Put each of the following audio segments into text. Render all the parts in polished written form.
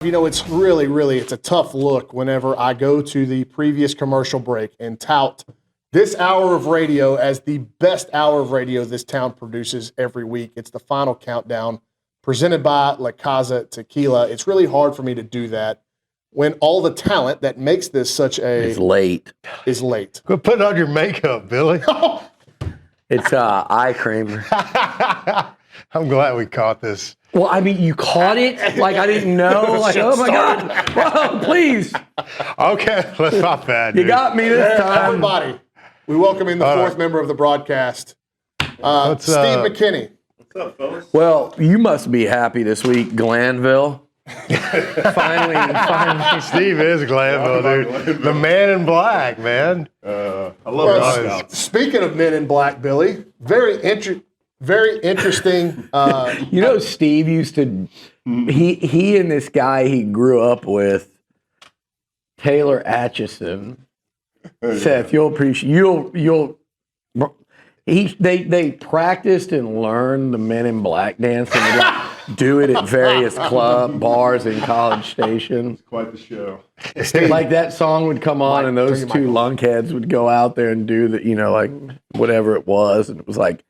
You know, it's it's a tough look whenever I go to the previous commercial break and tout this hour of radio as the best hour of radio this town produces every week. It's the final countdown presented by La Casa Tequila. It's really hard for me to do that when all the talent that makes this such a... It's late. ...is late. Quit putting on your makeup, Billy. It's eye cream. I'm glad we caught this. Well, I mean, you caught it? Like, I didn't know. Like, oh, my God. Whoa, please. Okay, that's not bad, You dude. got me this time. Everybody, we welcome in the fourth member of the broadcast, Steve McKinney. What's up, fellas? Well, you must be happy this week, Glanville. finally. Steve is Glanville, dude. The man in black, man. I love Scouts. Speaking of men in black, Billy, very interesting. You know, Steve used to, he and this guy he grew up with, Taylor Atchison. Seth, you'll appreciate, they practiced and learned the Men in Black dance and would do it at various bars in College Station. Quite the show. Like that song would come on and those two lunkheads would go out there and do the, like whatever it was. And it was like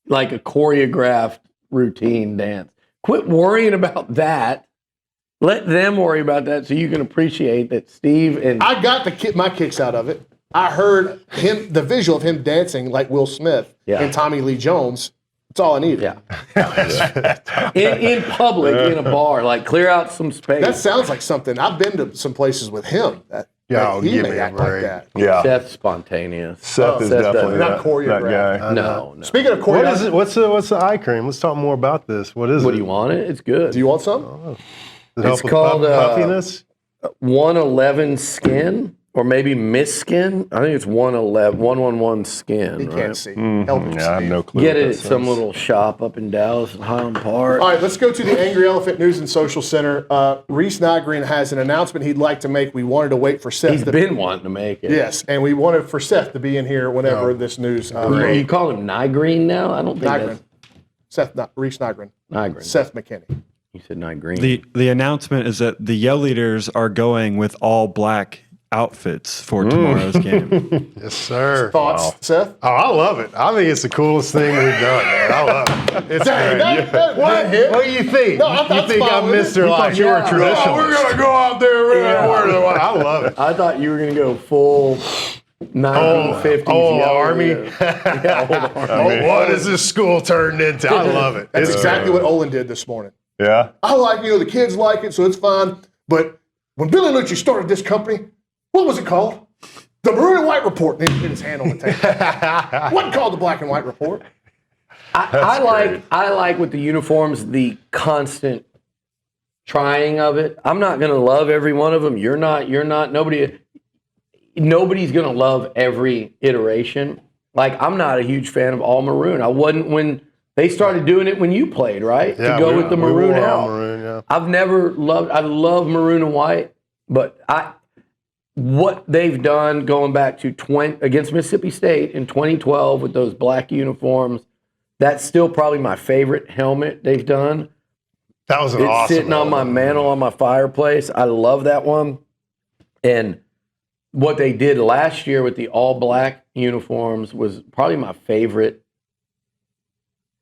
a choreographed routine dance. Quit worrying about that. Let them worry about that so you can appreciate that Steve and... I got my kicks out of it. I heard the visual of him dancing like Will Smith and Tommy Lee Jones. That's all I needed. Yeah. in public, in a bar, like clear out some space. That sounds like something. I've been to some places with him. He may act like that. Yeah. Seth's spontaneous. Seth is definitely not choreographed. that guy. No. Speaking of choreographed, What's the eye cream? Let's talk more about this. What is it? What do you want it? It's good. Do you want some? It's called puffiness? 111 Skin. Or maybe Miss Skin. I think it's 111 Skin. You right? can't see. Help him, I have Steve. no clue. Get what it that at some says. little shop up in Dallas and Highland Park. All right, let's go to the Angry Elephant News and Social Center. Reese Nygren has an announcement he'd like to make. We wanted to wait for Seth. He's been wanting to make it. Yes, and we wanted for Seth to be in here whenever this news. You call him Nygren now? I don't think Nygren. Reese Nygren. Nygren. Seth McKinney. You said Nygren. The announcement is that the Yell Leaders are going with all black outfits for tomorrow's game. Yes, sir. Thoughts, Seth? Oh, I love it. I think it's the coolest thing we've done, man. I love it. It's great. What do you think? No, you think I'm Mr. Like you were a traditionalist? We're going to go out there. I love it. I thought you were going to go full 1950s old Yell Army. Leader. Yeah, old Army. What is this school turned into? I love it. That's exactly what Olin did this morning. Yeah. I like, the kids like it, so it's fine. But when Billy Liucci started this company, what was it called? The Maroon and White Report. Then he put his hand on the table. Wasn't called the Black and White Report. I like with the uniforms the constant trying of it. I'm not going to love every one of them. You're not. Nobody's going to love every iteration. Like, I'm not a huge fan of all maroon. I wasn't when they started doing it when you played, right? Yeah, to go with the maroon out. Maroon, yeah. I love maroon and white, but what they've done going back to against Mississippi State in 2012 with those black uniforms, that's still probably my favorite helmet they've done. That was It's awesome. sitting on my mantle on my fireplace. I love that one. And what they did last year with the all black uniforms was probably my favorite.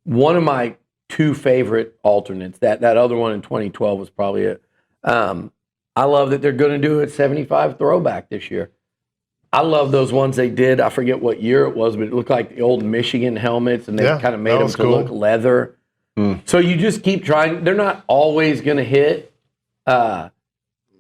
One of my two favorite alternates. That other one in 2012 was probably it. I love that they're going to do a 75 throwback this year. I love those ones they did. I forget what year it was, but it looked like the old Michigan helmets, and they kind of made them to look leather. So you just keep trying. They're not always going to hit, but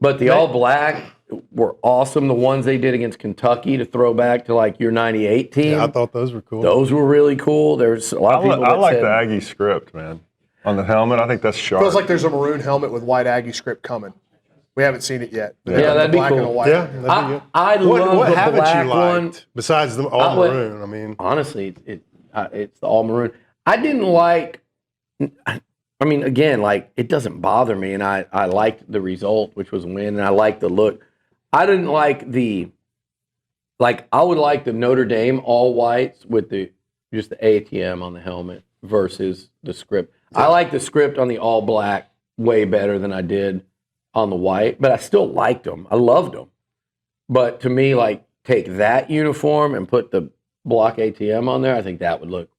the all black were awesome. The ones they did against Kentucky to throw back to like your 98 team. Yeah, I thought those were cool. Those were really cool. There's a lot of people I like said, the Aggie script, man. On the helmet, I think that's sharp. Feels like there's a maroon helmet with white Aggie script coming. We haven't seen it yet. Yeah, that'd be black cool. and the white. Yeah, that'd be good. I love What the haven't black you one. liked besides the all maroon? I mean, Honestly, it's the all maroon. I didn't like. I mean, again, like it doesn't bother me, and I liked the result, which was a win, and I liked the look. I didn't like I would like the Notre Dame all whites with just the ATM on the helmet versus the script. I like the script on the all black way better than I did on the white, but I still liked them. I loved them. But to me, like, take that uniform and put the block ATM on there, I think that would look.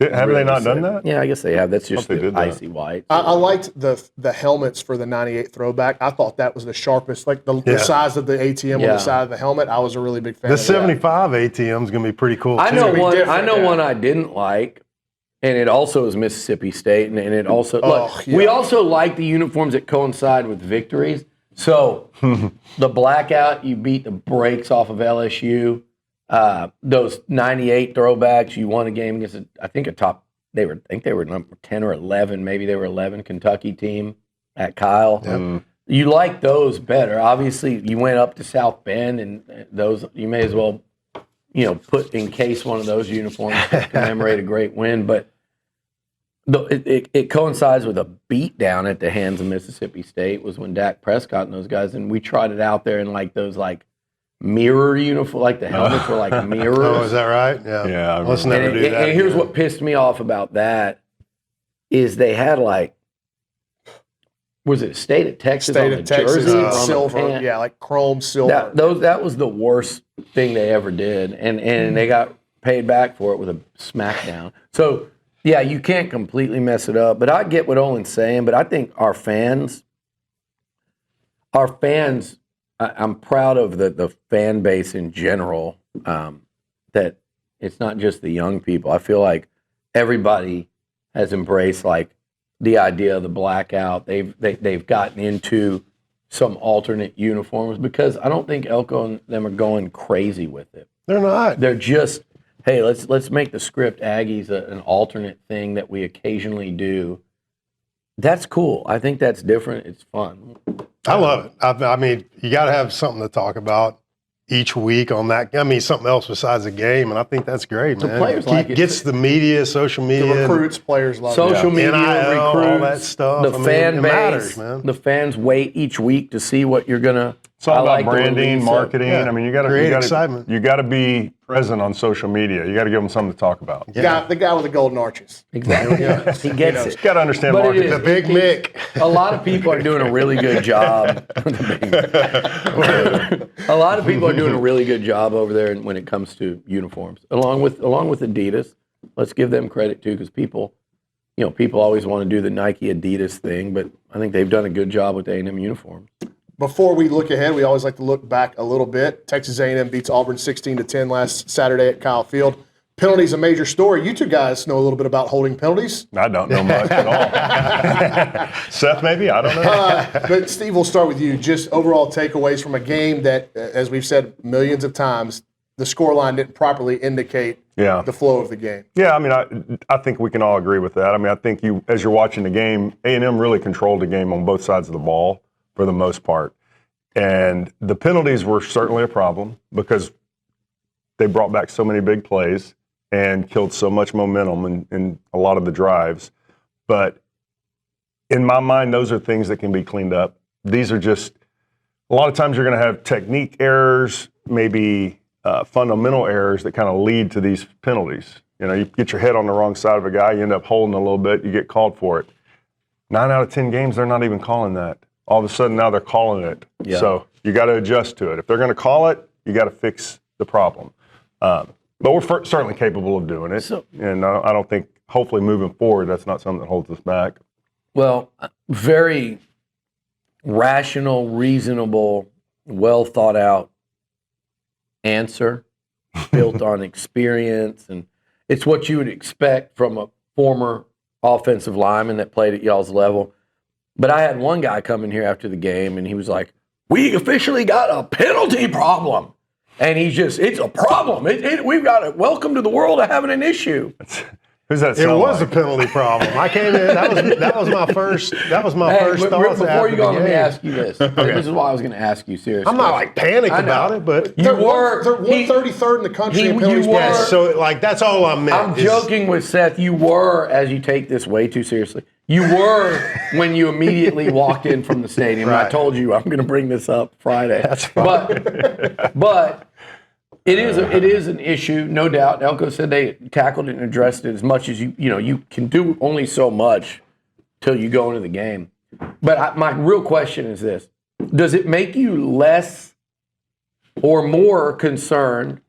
Haven't they not done that? Yeah, I guess they have. That's just they the did that. icy white. I liked the helmets for the 98 throwback. I thought that was the sharpest, like the size of the ATM on the side of the helmet. I was a really big fan The of that. 75 ATM is going to be pretty cool, too. I know one. different, I know yeah. one I didn't like, and it also is Mississippi State, and it also yeah. we also like the uniforms that coincide with victories. So the blackout, you beat the brakes off of LSU. Those 98 throwbacks, you won a game against I think they were number 10 or 11, maybe they were 11 Kentucky team at Kyle. Yep. You like those better. Obviously, you went up to South Bend, and those you may as well, put in case one of those uniforms to commemorate a great win. But it coincides with a beatdown at the hands of Mississippi State was when Dak Prescott and those guys, and we tried it out there in like those mirror uniform, like the helmets were like mirrors. Oh, is that right? Yeah. Yeah, Let's never do that. And here's again. what pissed me off about that is they had was it State of Texas State on of the Texas, jersey? On the silver, pant? yeah, like chrome silver. That was the worst thing they ever did, and they got paid back for it with a smackdown. So yeah, you can't completely mess it up, but I get what Olin's saying. But I think our fans, I'm proud of the fan base in general. That it's not just the young people. I feel like everybody has embraced the idea of the blackout. They've gotten into some alternate uniforms because I don't think Elko and them are going crazy with it. They're not. They're just, hey, let's make the script Aggies an alternate thing that we occasionally do. That's cool. I think that's different. It's fun. I love it. I mean, you got to have something to talk about each week on that. I mean, something else besides the game, and I think that's great, man. players like it. Gets the media, social The media, recruits, players love Social it. media, NIL, all recruits, that stuff. the I mean, fan it base, matters, man. the fans wait each week to see what you're gonna. It's all I about like the branding, release of- marketing. Yeah. I mean, you got Create to excitement. You got to be present on social media. You got to give them something to talk about. The guy with the golden arches. Exactly. He gets it. You got to understand But it marketing. is. The Big Mick. A lot of people are doing a really good job. A lot of people are doing a really good job over there when it comes to uniforms, along with Adidas. Let's give them credit too, because people always want to do the Nike Adidas thing, but I think they've done a good job with A&M uniforms. Before we look ahead, we always like to look back a little bit. Texas A&M beats Auburn 16-10 last Saturday at Kyle Field. Penalties a major story. You two guys know a little bit about holding penalties. I don't know much at all. Seth, maybe? I don't know. But Steve, we'll start with you. Just overall takeaways from a game that, as we've said millions of times, the scoreline didn't properly indicate the flow of the game. Yeah, I mean, I think we can all agree with that. I mean, I think as you're watching the game, A&M really controlled the game on both sides of the ball for the most part. And the penalties were certainly a problem because they brought back so many big plays and killed so much momentum in a lot of the drives. But in my mind, those are things that can be cleaned up. These are just, a lot of times you're going to have technique errors, maybe fundamental errors that kind of lead to these penalties. You get your head on the wrong side of a guy, you end up holding a little bit, you get called for it. 9 out of 10 games, they're not even calling that. All of a sudden now they're calling it. Yeah. So you got to adjust to it. If they're going to call it, you got to fix the problem. But we're certainly capable of doing it. And I don't think, hopefully moving forward, that's not something that holds us back. Well, very rational, reasonable, well thought out answer built on experience. And it's what you would expect from a former offensive lineman that played at y'all's level. But I had one guy come in here after the game, and he was like, we officially got a penalty problem. And it's a problem. We've got it. Welcome to the world of having an issue. Who's that? It was like? a penalty problem. I came in. That was my first. That was my first thoughts. Before you go on, let me game. ask you this. This is why I was going to ask you seriously. I'm not like panicked about it, but They're 133rd in the country in penalties. yes. So that's all I meant. I'm joking with Seth. You were, as you take this way too seriously, you were when you immediately walked in from the stadium. Right. I told you I'm going to bring this up Friday. That's fine. But it is an issue, no doubt. Elko said they tackled it and addressed it as much as you can do only so much till you go into the game. But my real question is this. Does it make you less or more concerned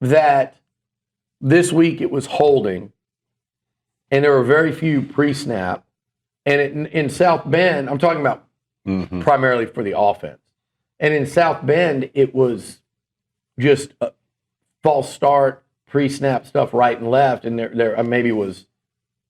that this week it was holding and there were very few pre-snap, and in South Bend, I'm talking about primarily for the offense, and in South Bend it was just a false start, pre-snap stuff right and left, and there maybe was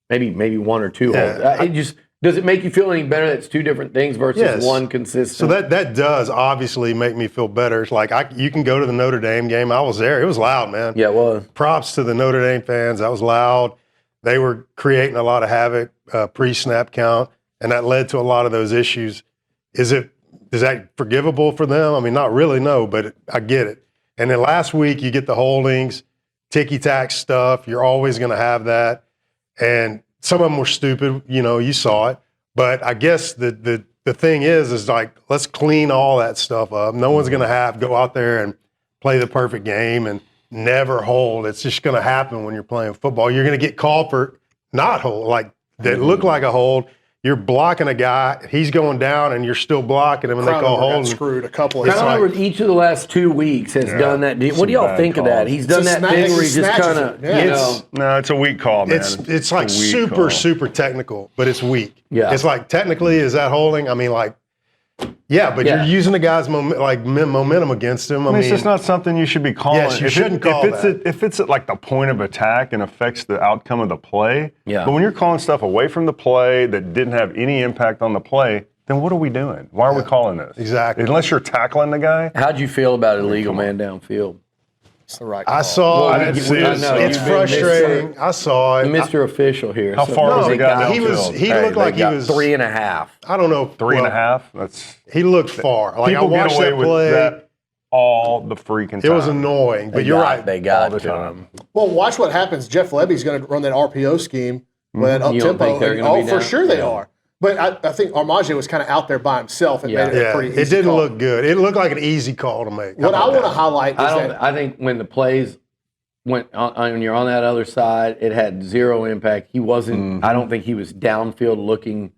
maybe one or two holds. Does it make you feel any better that it's two different things versus one consistent? So that does obviously make me feel better. It's like you can go to the Notre Dame game. I was there. It was loud, man. Yeah, it was. Props to the Notre Dame fans. That was loud. They were creating a lot of havoc pre-snap count, and that led to a lot of those issues. Is that forgivable for them? I mean, not really, no, but I get it. And then last week you get the holdings, ticky-tack stuff. You're always going to have that. And some of them were stupid, you saw it. But I guess the thing is like, let's clean all that stuff up. No one's going to go out there and play the perfect game and never hold. It's just going to happen when you're playing football. You're going to get called for not hold, like that look like a hold. You're blocking a guy, he's going down, and you're still blocking him, and they call holding. Screwed a couple of times. Each of the last 2 weeks has done that. What do y'all think of that? He's done that thing where he just kind of, No, it's a weak call, man. It's like super technical, but it's weak. Yeah. It's like, technically, is that holding? I mean, like, yeah, but you're using the guy's momentum against him. I mean, it's just not something you should be calling. Yes, you shouldn't call that. If it's at like the point of attack and affects the outcome of the play, but when you're calling stuff away from the play that didn't have any impact on the play, then what are we doing? Why are we calling this? Exactly. Unless you're tackling the guy. How'd you feel about illegal man downfield? It's the right call. I saw I didn't see it. It's frustrating. I saw it. Mr. Official here. How far was the guy downfield? He looked like he was 3.5. I don't know. 3.5? He looked far. Like, I watched that play. That all the freaking time. It was annoying, but you're right. They got the time. Well, watch what happens. Jeff Lebby's going to run that RPO scheme with that You don't think up-tempo. they're gonna be For down? sure they are. But I think Armaje was kind of out there by himself and made it a pretty easy it didn't call. look good. It looked like an easy call to make. What I want to highlight is I think when the plays went on, when you're on that other side, it had zero impact. He wasn't. I don't think he was downfield looking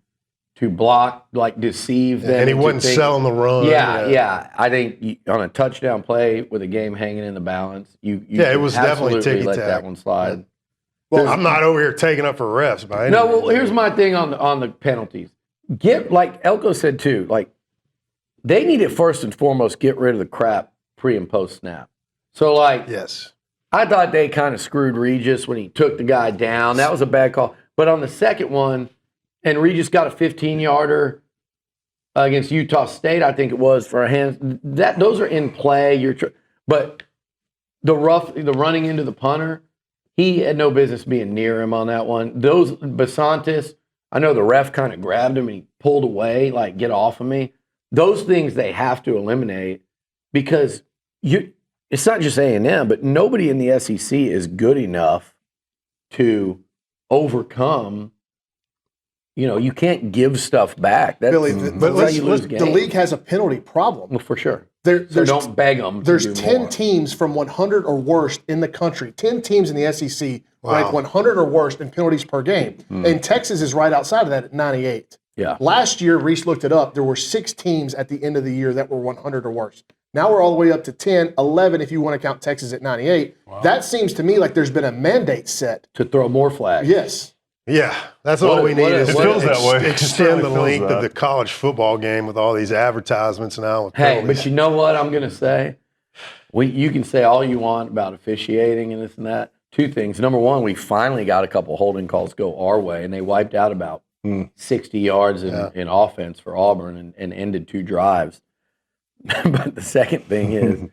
to block, like deceive them. And he wasn't selling the run. Yeah. I think on a touchdown play with a game hanging in the balance, you it was definitely absolutely let ticky-tack. that one slide. Well, I'm not over here taking up for refs by any No, means. well, here's my thing on the penalties. Like Elko said too, like they need to first and foremost get rid of the crap pre and post snap. So like, yes, I thought they kind of screwed Regis when he took the guy down. That was a bad call. But on the second one, and Regis got a 15-yarder against Utah State, I think it was, for a hand. Those are in play. But the running into the punter, he had no business being near him on that one. Those Basantis, I know the ref kind of grabbed him and he pulled away, like, get off of me. Those things they have to eliminate because it's not just A&M, but nobody in the SEC is good enough to overcome. You can't give stuff back. That's, Billy, that's how you lose games. The league has a penalty problem. Well, for sure. So don't beg them. There's 10 teams from 100 or worst in the country. 10 teams in the SEC rank 100 or worst in penalties per game. And Texas is right outside of that at 98. Yeah. Last year, Reese looked it up. There were 6 teams at the end of the year that were 100 or worse. Now we're all the way up to 10, 11 if you want to count Texas at 98. Wow. That seems to me like there's been a mandate set. To throw more flags. Yes. Yeah, that's all we need is it feels that way. Extend the length of the college football game with all these advertisements now. With hey, penalties. but you know what I'm going to say? You can say all you want about officiating and this and that. 2 things. Number one, we finally got a couple holding calls go our way, and they wiped out about 60 yards in offense for Auburn and ended 2 drives. But the second thing is,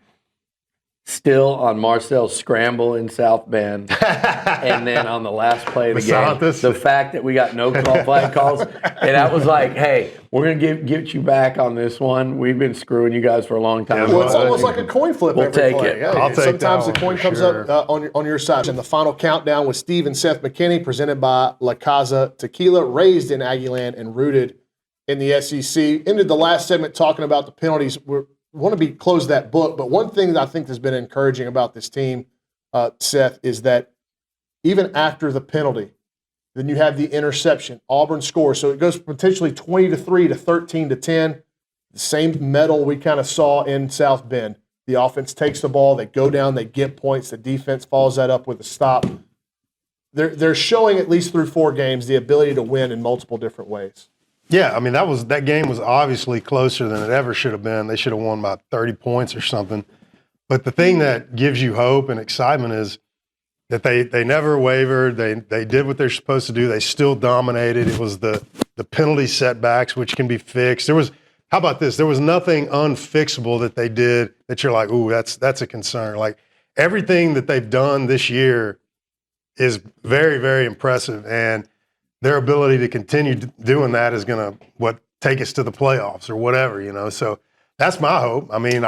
still on Marcel's scramble in South Bend, and then on the last play of the game, the fact that we got no flag calls, and that was like, hey, we're going to get you back on this one. We've been screwing you guys for a long time. Well, it's almost like a coin flip. We'll every take play. it. Yeah, I'll take sometimes that the coin one for comes sure. up on your side. And the final countdown with Steve and Seth McKinney, presented by La Casa Tequila, raised in Aggieland and rooted in the SEC. Ended the last segment talking about the penalties. We want to close that book, but one thing that I think has been encouraging about this team, Seth, is that even after the penalty, Then you have the interception. Auburn scores. So it goes potentially 20-3 to 13-10. The same medal we kind of saw in South Bend. The offense takes the ball, they go down, they get points. The defense follows that up with a stop. They're showing, at least through 4 games, the ability to win in multiple different ways. Yeah, I mean, that game was obviously closer than it ever should have been. They should have won by 30 points or something. But the thing that gives you hope and excitement is that they never wavered. They did what they're supposed to do. They still dominated. It was the penalty setbacks, which can be fixed. How about this? There was nothing unfixable that they did that you're like, ooh, that's a concern. Like, everything that they've done this year is very, very impressive. And their ability to continue doing that is going to take us to the playoffs or whatever, you know. So that's my hope. I mean,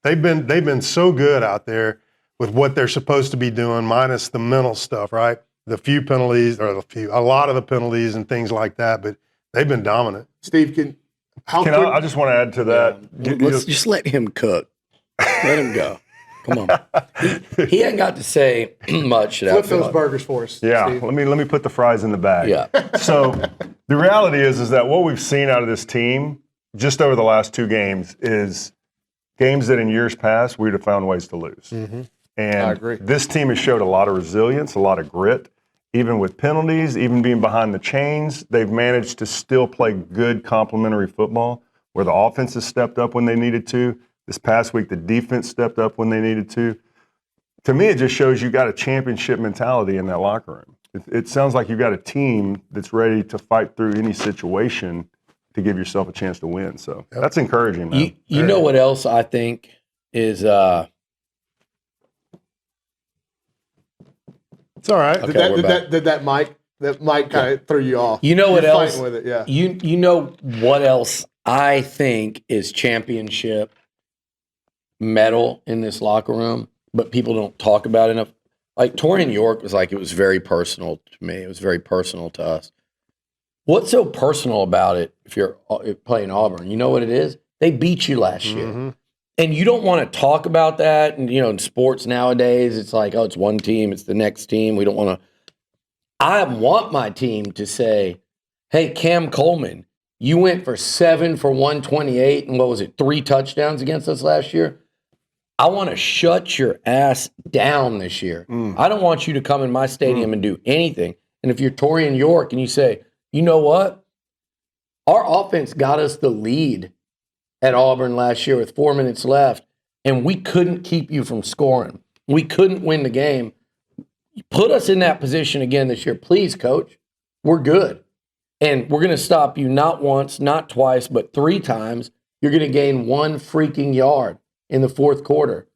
they've been so good out there with what they're supposed to be doing, minus the mental stuff, right? A lot of the penalties and things like that, but they've been dominant. Steve, I just want to add to that. Let's just let him cook. Let him go. Come on. He ain't got to say much. Flip those burgers for us. Yeah, Steve. let me put the fries in the bag. Yeah. So the reality is that what we've seen out of this team just over the last 2 games is games that in years past we would have found ways to lose. Mm-hmm. And I agree. This team has showed a lot of resilience, a lot of grit, even with penalties, even being behind the chains. They've managed to still play good complementary football where the offense has stepped up when they needed to. This past week, the defense stepped up when they needed to. To me, it just shows you got a championship mentality in that locker room. It sounds like you've got a team that's ready to fight through any situation to give yourself a chance to win. So that's encouraging, man. You know what else I think is It's all right. Okay, Did that mic kind of throw you off? You know what You're else? fighting with it, yeah. You know what else I think is championship medal in this locker room, but people don't talk about it enough. Like Torian York was like, it was very personal to me. It was very personal to us. What's so personal about it if you're playing Auburn? You know what it is? They beat you last year. Mm-hmm. And you don't want to talk about that. And, in sports nowadays, it's like, oh, it's one team, it's the next team. We don't want to. I want my team to say, hey, Cam Coleman, you went for 7 for 128 and 3 touchdowns against us last year? I want to shut your ass down this year. I don't want you to come in my stadium and do anything. And if you're Torian York and you say, you know what? Our offense got us the lead at Auburn last year with 4 minutes left, and we couldn't keep you from scoring. We couldn't win the game. Put us in that position again this year. Please, coach. We're good. And we're going to stop you not once, not twice, but 3 times. You're going to gain 1 freaking yard in the 4th quarter.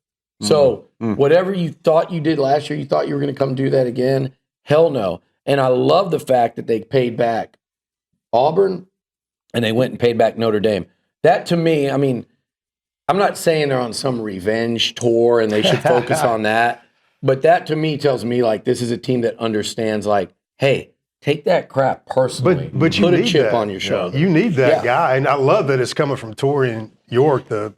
So whatever you thought you did last year, you thought you were going to come do that again? Hell no. And I love the fact that they paid back Auburn and they went and paid back Notre Dame. That to me, I mean, I'm not saying they're on some revenge tour and they should focus on that. But that to me tells me like this is a team that understands like, hey, take that crap personally. But you put a need chip that. on your shoulder. You need that guy. And I love that it's coming from Torian York, the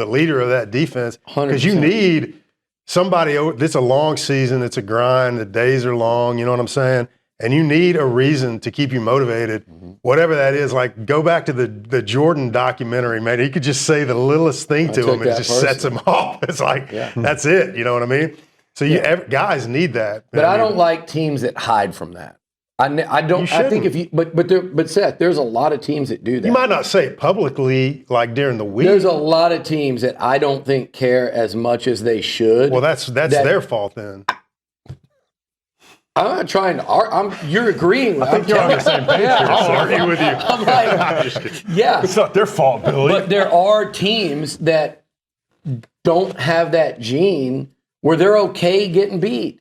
leader of that defense. Because you need somebody, it's a long season, it's a grind, the days are long, you know what I'm saying? And you need a reason to keep you motivated, whatever that is. Like, go back to the Jordan documentary, man. He could just say the littlest thing to him and it just sets him off. It's like, that's it, you know what I mean? So guys need that. But I don't like teams that hide from that. I don't. I think if you, but Seth, there's a lot of teams that do that. You might not say it publicly, like during the week. There's a lot of teams that I don't think care as much as they should. Well, that's their fault then. I'm not trying to. You're agreeing with. I think you're on the same page here. I'll argue with you. I'm like, yeah. It's not their fault, Billy. But there are teams that don't have that gene where they're okay getting beat.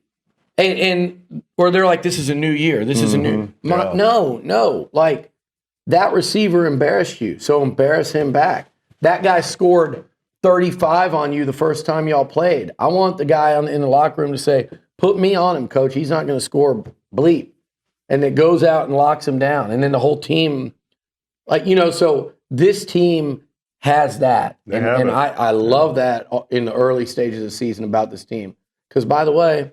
And or they're like, this is a new year. This is a new. No. Like, that receiver embarrassed you, so embarrass him back. That guy scored 35 on you the first time y'all played. I want the guy in the locker room to say, put me on him, coach. He's not going to score bleep. And it goes out and locks him down. And then the whole team, so this team has that. And I love that in the early stages of the season about this team. Because, by the way,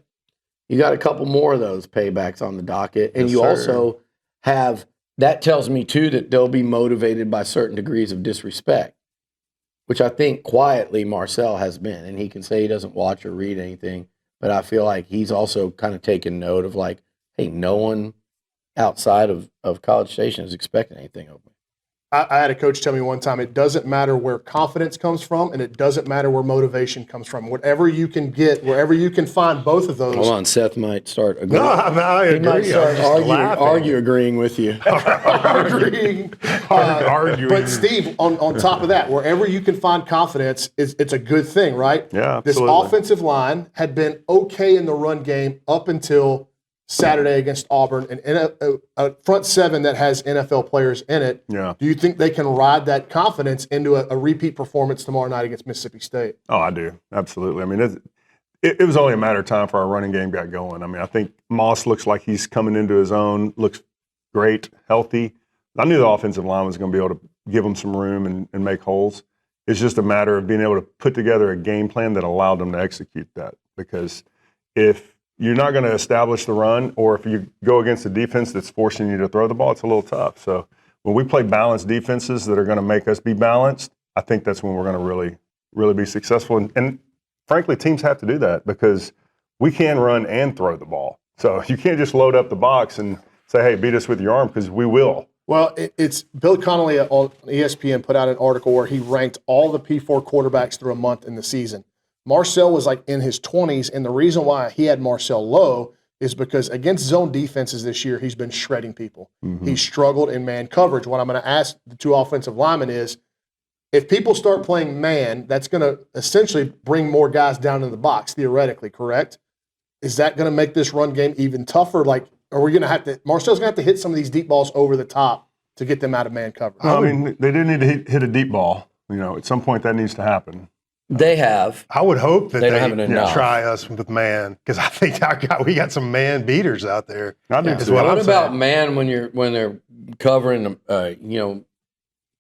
You got a couple more of those paybacks on the docket. And Yes, you sir. also have, that tells me too that they'll be motivated by certain degrees of disrespect, which I think quietly Marcel has been. And he can say he doesn't watch or read anything, but I feel like he's also kind of taken note of like, hey, no one outside of College Station is expecting anything of me. I had a coach tell me one time, it doesn't matter where confidence comes from and it doesn't matter where motivation comes from. Whatever you can get, wherever you can find both of those. Hold on, Seth might start agreeing. No, I He might agree. start I'm just laughing. argue agreeing with you. Agreeing. Arguing. But Steve, on top of that, wherever you can find confidence, it's a good thing, right? Yeah, This absolutely. offensive line had been okay in the run game up until Saturday against Auburn, and a front seven that has NFL players in it. Yeah. Do you think they can ride that confidence into a repeat performance tomorrow night against Mississippi State? Oh, I do. Absolutely. I mean, it was only a matter of time for our running game got going. I mean, I think Moss looks like he's coming into his own, looks great, healthy. I knew the offensive line was going to be able to give them some room and make holes. It's just a matter of being able to put together a game plan that allowed them to execute that. Because if you're not going to establish the run, or if you go against a defense that's forcing you to throw the ball, it's a little tough. So when we play balanced defenses that are going to make us be balanced, I think that's when we're going to really be successful. And frankly, teams have to do that because we can run and throw the ball. So you can't just load up the box and say, hey, beat us with your arm, because we will. Well, it's Bill Connolly on ESPN put out an article where he ranked all the P4 quarterbacks through a month in the season. Marcel was like in his 20s, and the reason why he had Marcel low is because against zone defenses this year, he's been shredding people. He struggled in man coverage. What I'm going to ask the two offensive linemen is, if people start playing man, that's going to essentially bring more guys down in the box, theoretically, correct? Is that going to make this run game even tougher? Like, are we going to have to – Marcel's going to have to hit some of these deep balls over the top to get them out of man coverage? I mean, they do need to hit a deep ball. You know, at some point that needs to happen. They have. I would hope that They don't have it they enough. try us with man, because I think we got some man beaters out there. I do Is too. what What I'm about saying. man when they're covering,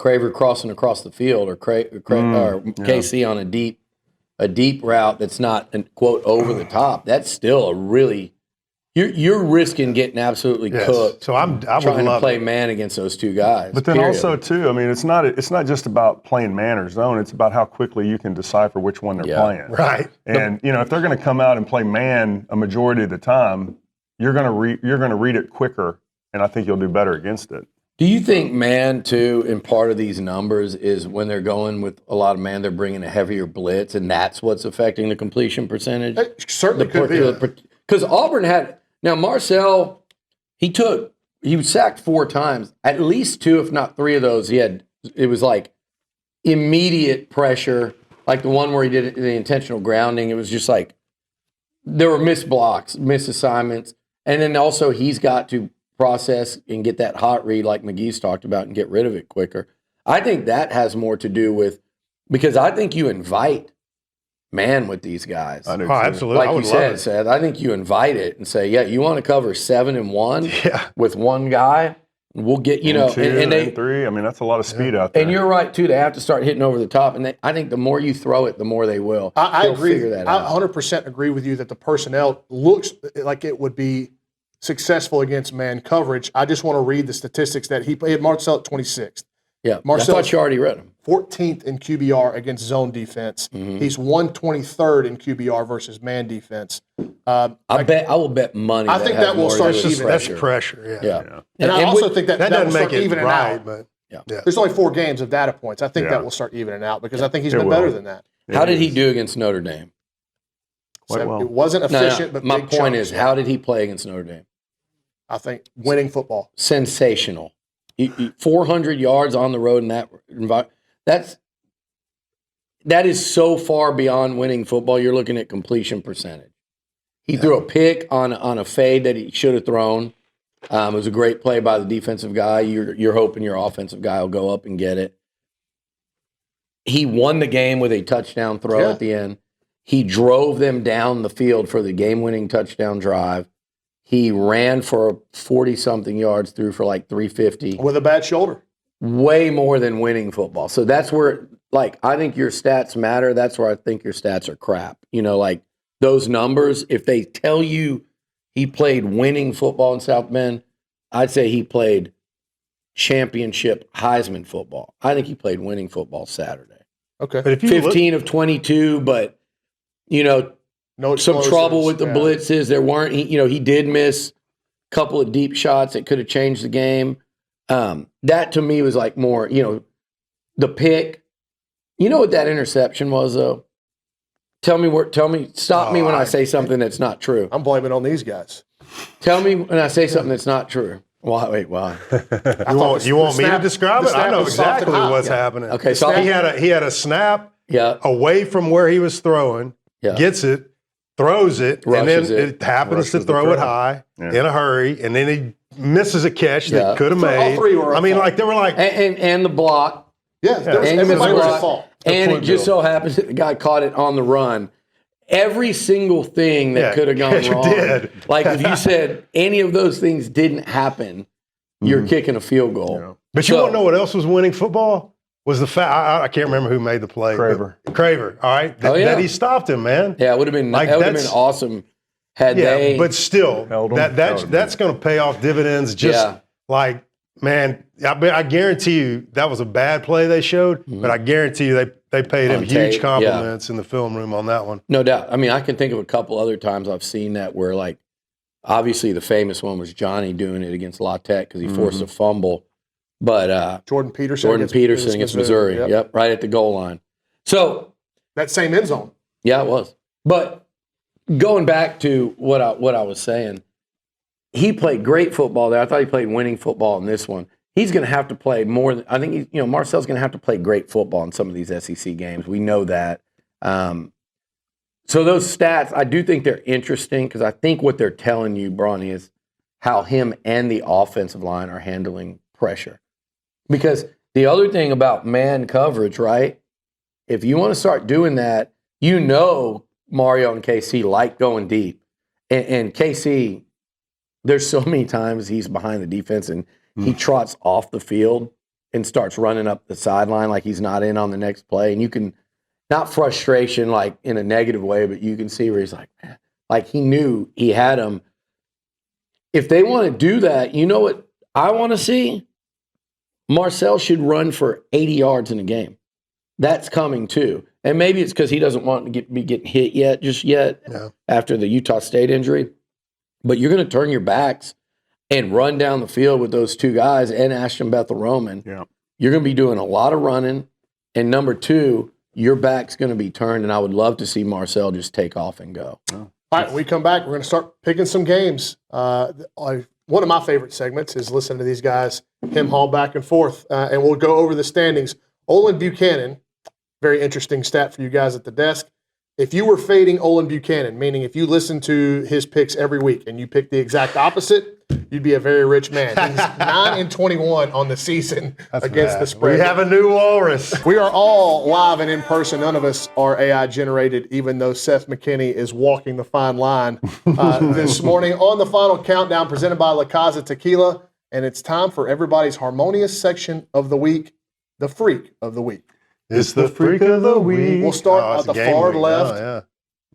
Craver crossing across the field, or KC on a deep route that's not quote over the top? That's still a really you're risking getting absolutely Yes. cooked. So I would trying to love play it. man against those two guys. But then period. also too, I mean, it's not just about playing man or zone. It's about how quickly you can decipher which one they're Yeah. playing. Right. And if they're going to come out and play man a majority of the time, you're going to read it quicker, and I think you'll do better against it. Do you think man too, in part of these numbers, is when they're going with a lot of man, they're bringing a heavier blitz, and that's what's affecting the completion percentage? It certainly could be. Because Auburn had now Marcel, he was sacked 4 times, at least 2, if not 3 of those. It was like immediate pressure, like the one where he did the intentional grounding. It was just like there were missed blocks, missed assignments, and then also he's got to process and get that hot read like McGee's talked about and get rid of it quicker. I think that has more to do with, because I think you invite man with these guys. I do Oh, too. absolutely. I Like would you love said, it. Seth, I think you invite it and say, yeah, you want to cover 7 and 1 Yeah. with one guy? We'll get, And 2 and they, and 3. I mean, that's a lot of speed out there. and you're right too. They have to start hitting over the top, and I think the more you throw it, the more they will. I They'll agree. Figure that I out. 100% agree with you that the personnel looks like it would be successful against man coverage. I just want to read the statistics that he had Marcel at 26th, Yeah, Marcel- I thought you already read them. 14th in QBR against zone defense. He's 123rd in QBR versus man defense. I will bet money. I think has that will more to start do even- with That's pressure. pressure. Yeah. Yeah. And I and also with- think that That will doesn't start make it evening right, out. but Yeah. yeah. There's only 4 games of data points. I think Yeah. that will start evening out because I think he's It been will. better than that. how did he do against Notre Dame? Quite So well. it wasn't No, efficient, but my big point chunks. is, how did he play against Notre Dame? I think winning football. Sensational. 400 yards on the road in that environment. That is so far beyond winning football. You're looking at completion percentage. He threw a pick on a fade that he should have thrown. It was a great play by the defensive guy. You're hoping your offensive guy will go up and get it. He won the game with a touchdown throw at the end. He drove them down the field for the game-winning touchdown drive. He ran for 40-something yards, threw for like 350. With a bad shoulder. Way more than winning football. So that's where, like, I think your stats matter. That's where I think your stats are crap. Like those numbers, if they tell you he played winning football in South Bend. I'd say he played championship Heisman football. I think he played winning football Saturday. Okay. But if you 15 of 22, but, No some trouble with the yeah. blitzes. There weren't, he did miss a couple of deep shots that could have changed the game. That to me was like more, the pick. You know what that interception was, though? Stop me when I say something that's not true. I'm blaming on these guys. Tell me when I say something that's not true. Why? Why? you want me to describe the it? I snap know was soft and exactly hot. what's Yeah. happening. Okay, so he had a snap Yeah. away from where he was throwing, Yeah. gets it, throws it, and then Rushes it. it happens to Rushes the throw it throw. high Yeah. in a hurry, and then he misses a catch Yeah. that could have So all made. three were at I mean, fault. like they were like, And the block. Yeah, there was, And everybody was block. at fault. And it point just bill. so happens that the guy caught it on the run. Every single thing that Yeah, could have gone it wrong. did. Like if you said any of those things didn't happen, you're kicking a field goal. Yeah. but you So- want to know what else was winning football? Was the fact I can't remember who made the play. but Craver. Craver, all right, Oh, yeah. that he stopped him, man. Yeah, it would have been Like, that would have been that's- awesome had Yeah, they. but still, Held 'em. that's going to pay off dividends. Just Yeah. like, man, I guarantee you that was a bad play they showed, but I guarantee you they paid him On huge tape, compliments in the film room on that one. No doubt. I mean, I can think of a couple other times I've seen that where, like, obviously the famous one was Johnny doing it against La Tech because he forced a fumble. But Jordan Peterson against Missouri. Yep, right at the goal line. So, That same end zone. yeah, it was. But going back to what I was saying, he played great football there. I thought he played winning football in this one. He's going to have to play more than I think. Marcel's going to have to play great football in some of these SEC games. We know that. So those stats, I do think they're interesting because I think what they're telling you, Bronny, is how him and the offensive line are handling pressure. Because the other thing about man coverage, right? If you want to start doing that, Mario and KC like going deep. And KC, there's so many times he's behind the defense and he trots off the field and starts running up the sideline like he's not in on the next play. And you can, not frustration like in a negative way, but you can see where he's like, man, like he knew he had him. If they want to do that, you know what I want to see? Marcel should run for 80 yards in a game. That's coming too. And maybe it's because he doesn't want to be getting hit just yet after the Utah State injury. But you're going to turn your backs and run down the field with those two guys and Ashton Bethel Roman. Yeah. You're going to be doing a lot of running. And number two, your back's going to be turned. And I would love to see Marcel just take off and go. All right, when we come back, we're going to start picking some games. One of my favorite segments is listening to these guys haul back and forth, and we'll go over the standings. Olin Buchanan, very interesting stat for you guys at the desk. If you were fading Olin Buchanan, meaning if you listen to his picks every week and you pick the exact opposite, you'd be a very rich man. He's 9-21 on the season against the spread. We have a new walrus. We are all live and in person. None of us are AI generated, even though Seth McKinney is walking the fine line this morning on the final countdown presented by La Casa Tequila. And it's time for everybody's harmonious section of the week, the freak of the week. It's the freak of the week. We'll start it's at the game far week. left. Oh,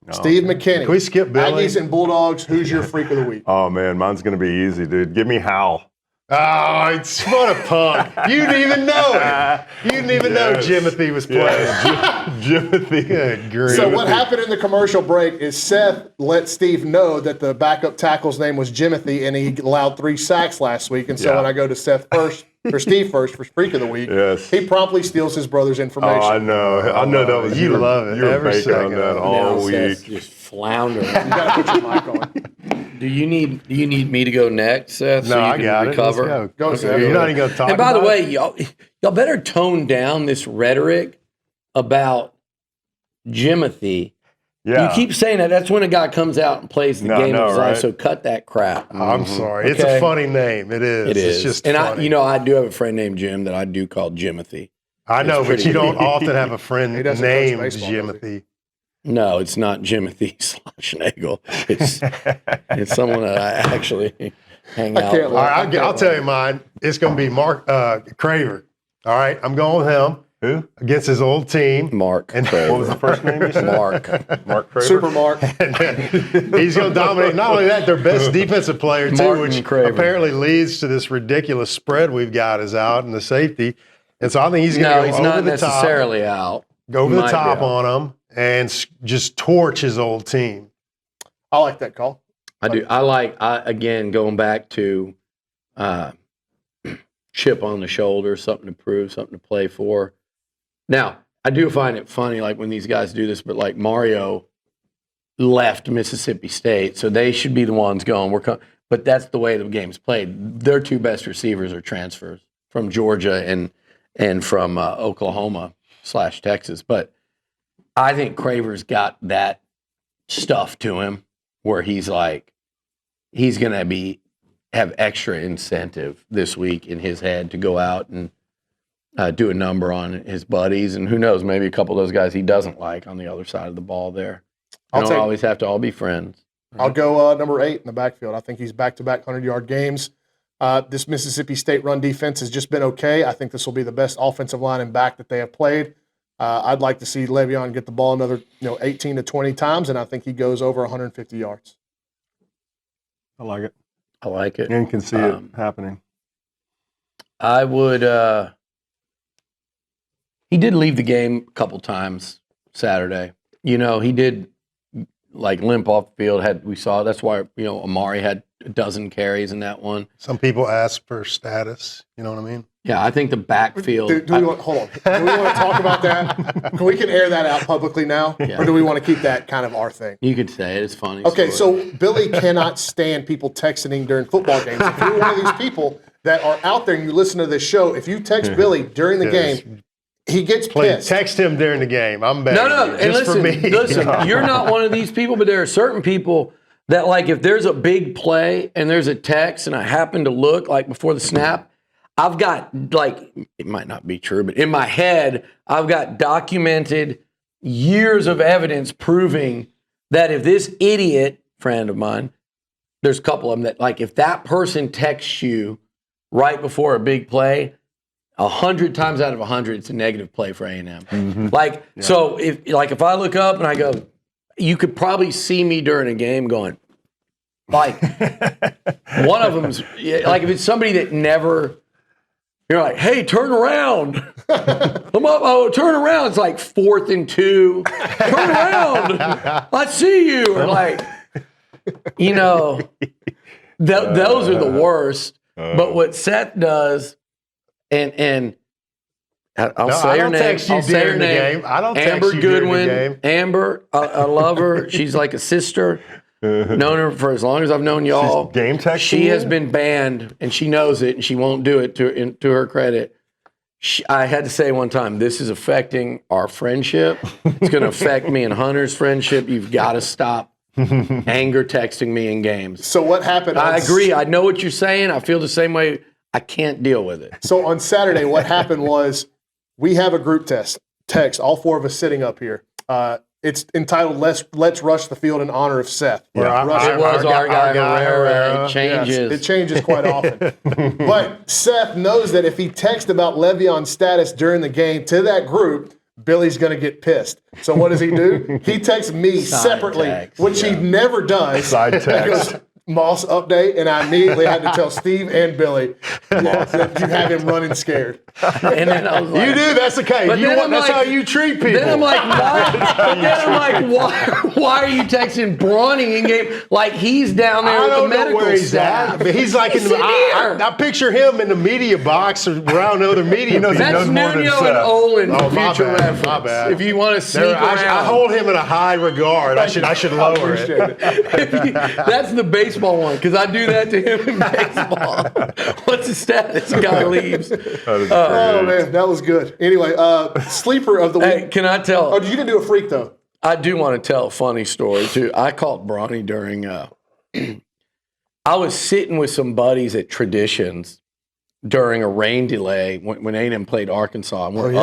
yeah. Steve McKinney. Can we skip Billy? Aggies and Bulldogs, who's your freak of the week? Oh, man, mine's going to be easy, dude. Give me Hal. Oh, it's what a punk. You didn't even know it. You didn't even know Jimothy was playing. Jimothy. Good grief. So what happened in the commercial break is Seth let Steve know that the backup tackle's name was Jimothy, and he allowed 3 sacks last week. And so when I go to Seth first, or Steve first for Freak of the Week, he promptly steals his brother's information. Oh, I know that was You love it You were every banking on second that of it. all Now week. Seth's just floundering. You got to put your mic on. Do you need me to go next, Seth? No, I got recover? it. Let's Go, Seth. You're not even going to talk And by the about way, y'all better tone down this rhetoric about Jimothy. Yeah. You keep saying that. That's when a guy comes out and plays the No, game no, of his life. right? So cut that crap. I'm sorry. It's Okay. a funny name. It is. It is. It's just and funny. I do have a friend named Jim that I do call Jimothy. I know, it's but pretty- you don't often have a friend He doesn't coach named baseball, does he? Jimothy. No, it's not Jimothy Nagel. It's someone that I actually hang out can't with. All right, I'll tell you mine. It's going to be Mark Craver. All right, I'm going with him. Who? against his old team. Mark. And What was the first name you said? Mark. Mark Craver? Super Mark. He's going to dominate. Not only that, their best defensive player, too, Martin which Craver. apparently leads to this ridiculous spread we've got is out in the safety. And so I think he's going No, to he's go not over the top, necessarily out. go over He the might be top out. on him, and just torch his old team. I like that call. I do. Again, going back to chip on the shoulder, something to prove, something to play for. Now, I do find it funny, like when these guys do this, but like Mario left Mississippi State, so they should be the ones going. But that's the way the game's played. Their two best receivers are transfers from Georgia and from Oklahoma/Texas. But I think Craver's got that stuff to him where he's like, he's going to have extra incentive this week in his head to go out and do a number on his buddies. And who knows, maybe a couple of those guys he doesn't like on the other side of the ball there. You don't always have to all be friends. I'll go number 8 in the backfield. I think he's back-to-back 100-yard games. This Mississippi State run defense has just been okay. I think this will be the best offensive line and back that they have played. I'd like to see Le'Veon get the ball another 18 to 20 times, and I think he goes over 150 yards. I like it. I like it. And can see it happening. I would he did leave the game a couple times Saturday. He did like limp off the field. That's why Amari had a dozen carries in that one. Some people ask for status. You know what I mean? Yeah, I think the backfield. Hold on. Do we want to talk about that? We can air that out publicly now, or do we want to keep that kind of our thing? You could say it. It's funny. Okay, story. so Billy cannot stand people texting during football games. If you're one of these people that are out there and you listen to this show, if you text Billy during the game, he gets Please pissed. text him during the game. I'm begging No, you, and just for me. listen, you're not one of these people, but there are certain people that, like, if there's a big play and there's a text and I happen to look, like, before the snap, I've got, like, it might not be true, but in my head, I've got documented years of evidence proving that if this idiot friend of mine, there's a couple of them that, like, if that person texts you right before a big play, 100 times out of 100, it's a negative play for A&M. Mm-hmm. So if I look up and I go, you could probably see me during a game going, like, one of them's, like, if it's somebody that never, you're like, hey, turn around. Come up, turn around. It's like 4th and 2. Turn around. I see you. Or like, those are the worst. But what Seth does, and I'll say her name. I'll say her name. I don't Amber text you during the Goodwin. game. Amber, I love her. She's like a sister. Known her for as long as I've known y'all. She's game texting She you? has been banned, and she knows it, and she won't do it. To her credit, I had to say one time, this is affecting our friendship. It's going to affect me and Hunter's friendship. You've got to stop anger texting me in games. So what happened? I agree. I know what you're saying. I feel the same way. I can't deal with it. So on Saturday, what happened was we have a group text, all 4 of us sitting up here. It's entitled "Let's Rush the Field in Honor of Seth." It was our guy Herrera. It changes. Yes, it changes quite often. But Seth knows that if he texts about Le'Veon's status during the game to that group, Billy's going to get pissed. So what does he do? He texts me separately, text, which he never does. Side He text. goes, Moss update, and I immediately had to tell Steve and Billy that you have him running scared. And then I was like, You do. That's okay. But then I'm That's like- how you treat people. Then I'm like, why are you texting Bronny in game? Like he's down there I with the don't know medical where he's staff. at, but he's like in the. I picture him in the media box or around other media. knows people. he That's knows more than Nuno and Seth. Olin Oh, for my future bad, reference. my bad. If you want to sneak around. I hold him in a high regard. I should lower it. That's the baseball one, because I do that to him in baseball. What's the status? The guy leaves. Oh man, that was good. Anyway, sleeper of the week. Hey, can I tell? Oh, you didn't do a freak though. I do want to tell a funny story too. I caught Bronny during. I was sitting with some buddies at Traditions during a rain delay when A&M played Arkansas, and we're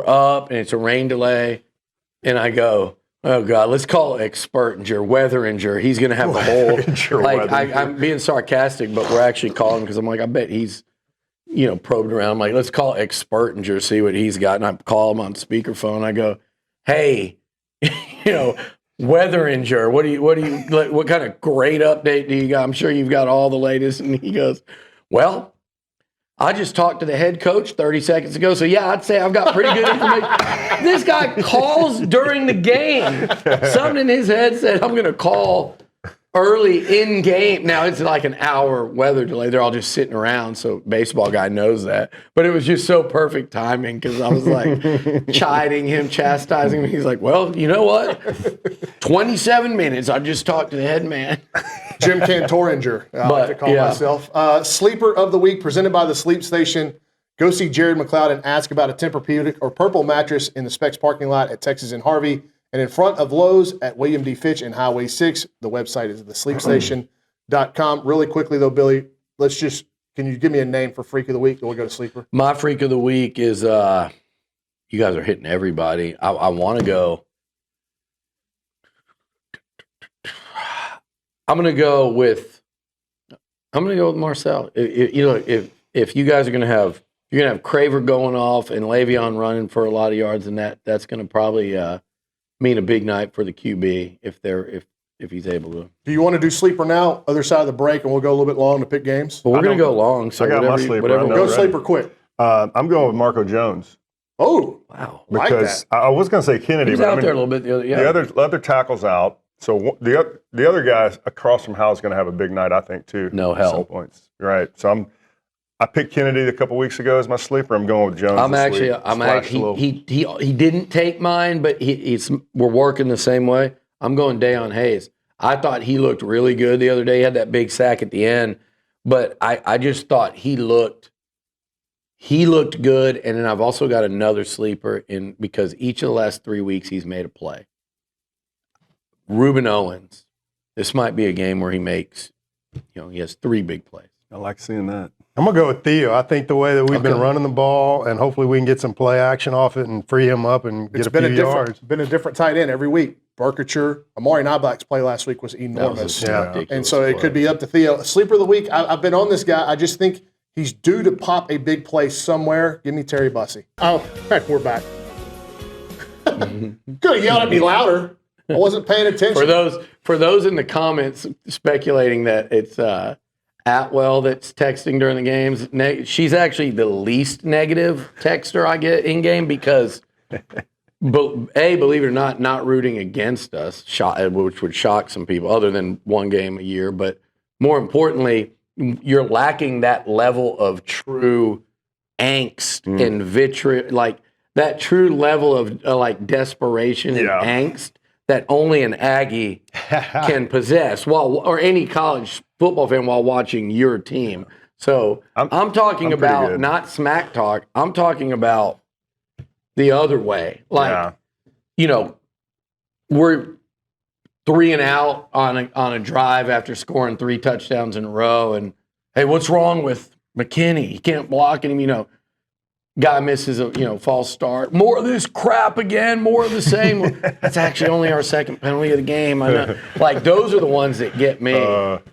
up, and it's a rain delay, and I go, oh God, let's call Expertinger, Weatheringer. He's going to have the whole. Weatheringer, Like Weatheringer. I'm being sarcastic, but we're actually calling because I'm like, I bet he's probed around. I'm like, let's call Expertinger, see what he's got. And I call him on speakerphone. I go, hey, Weatheringer, what kind of great update do you got? I'm sure you've got all the latest. And he goes, well, I just talked to the head coach 30 seconds ago. So, yeah, I'd say I've got pretty good information. This guy calls during the game. Something in his head said, I'm going to call early in game. Now, it's like an hour weather delay. They're all just sitting around. So, baseball guy knows that. But it was just so perfect timing because I was like chiding him, chastising him. He's like, well, you know what? 27 minutes. I just talked to the head man. Jim Cantoringer, I like to call myself. Sleeper of the Week, presented by the Sleep Station. Go see Jared McLeod and ask about a Tempur-Pedic or Purple mattress in the Specs parking lot at Texas and Harvey, and in front of Lowe's at William D. Fitch and Highway 6. The website is thesleepstation.com. Really quickly, though, Billy, can you give me a name for Freak of the Week? Or we'll go to Sleeper. My Freak of the Week is, you guys are hitting everybody. I want to go. I'm gonna go with Marcel. If you guys are gonna have Craver going off and Le'Veon running for a lot of yards, and that's gonna probably mean a big night for the QB if he's able to. Do you want to do Sleeper now? Other side of the break, and we'll go a little bit long to pick games. Well, we're gonna go long. So I got my Sleeper. Go Sleeper quick. I'm going with Marco Jones. Oh, wow! Because I was going to say Kennedy, He's but out there a little bit. The other tackle's out. So the other guy across from Howe is going to have a big night, I think, too. No at some help. points. Right. So I picked Kennedy a couple weeks ago as my sleeper. I'm going with Jones. He didn't take mine, but we're working the same way. I'm going Deion Hayes. I thought he looked really good the other day. He had that big sack at the end, but I just thought he looked good. And then I've also got another sleeper because each of the last 3 weeks he's made a play. Reuben Owens. This might be a game where he makes, he has 3 big plays. I like seeing that. I'm going to go with Theo. I think the way that we've been running the ball, and hopefully we can get some play action off it and free him up and get a few yards. It's been a different tight end every week. Barkature, Amari Niblack's play last week was enormous. And so it could be up to Theo. Sleeper of the week, I've been on this guy. I just think he's due to pop a big play somewhere. Give me Terry Bussey. Oh, heck, we're back. Could have yelled at me louder. I wasn't paying attention. For those in the comments speculating that it's Atwell that's texting during the games, she's actually the least negative texter I get in game because, believe it or not rooting against us, which would shock some people, other than one game a year. But more importantly, you're lacking that level of true angst and vitriol, like that true level of desperation and angst that only an Aggie can possess, or any college football fan while watching your team. So I'm talking about not smack talk. I'm talking about the other way. We're 3 and out on a drive after scoring 3 touchdowns in a row, and hey, what's wrong with McKinney? He can't block him. Guy misses a false start. More of this crap again. More of the same. That's actually only our second penalty of the game. I know. Those are the ones that get me.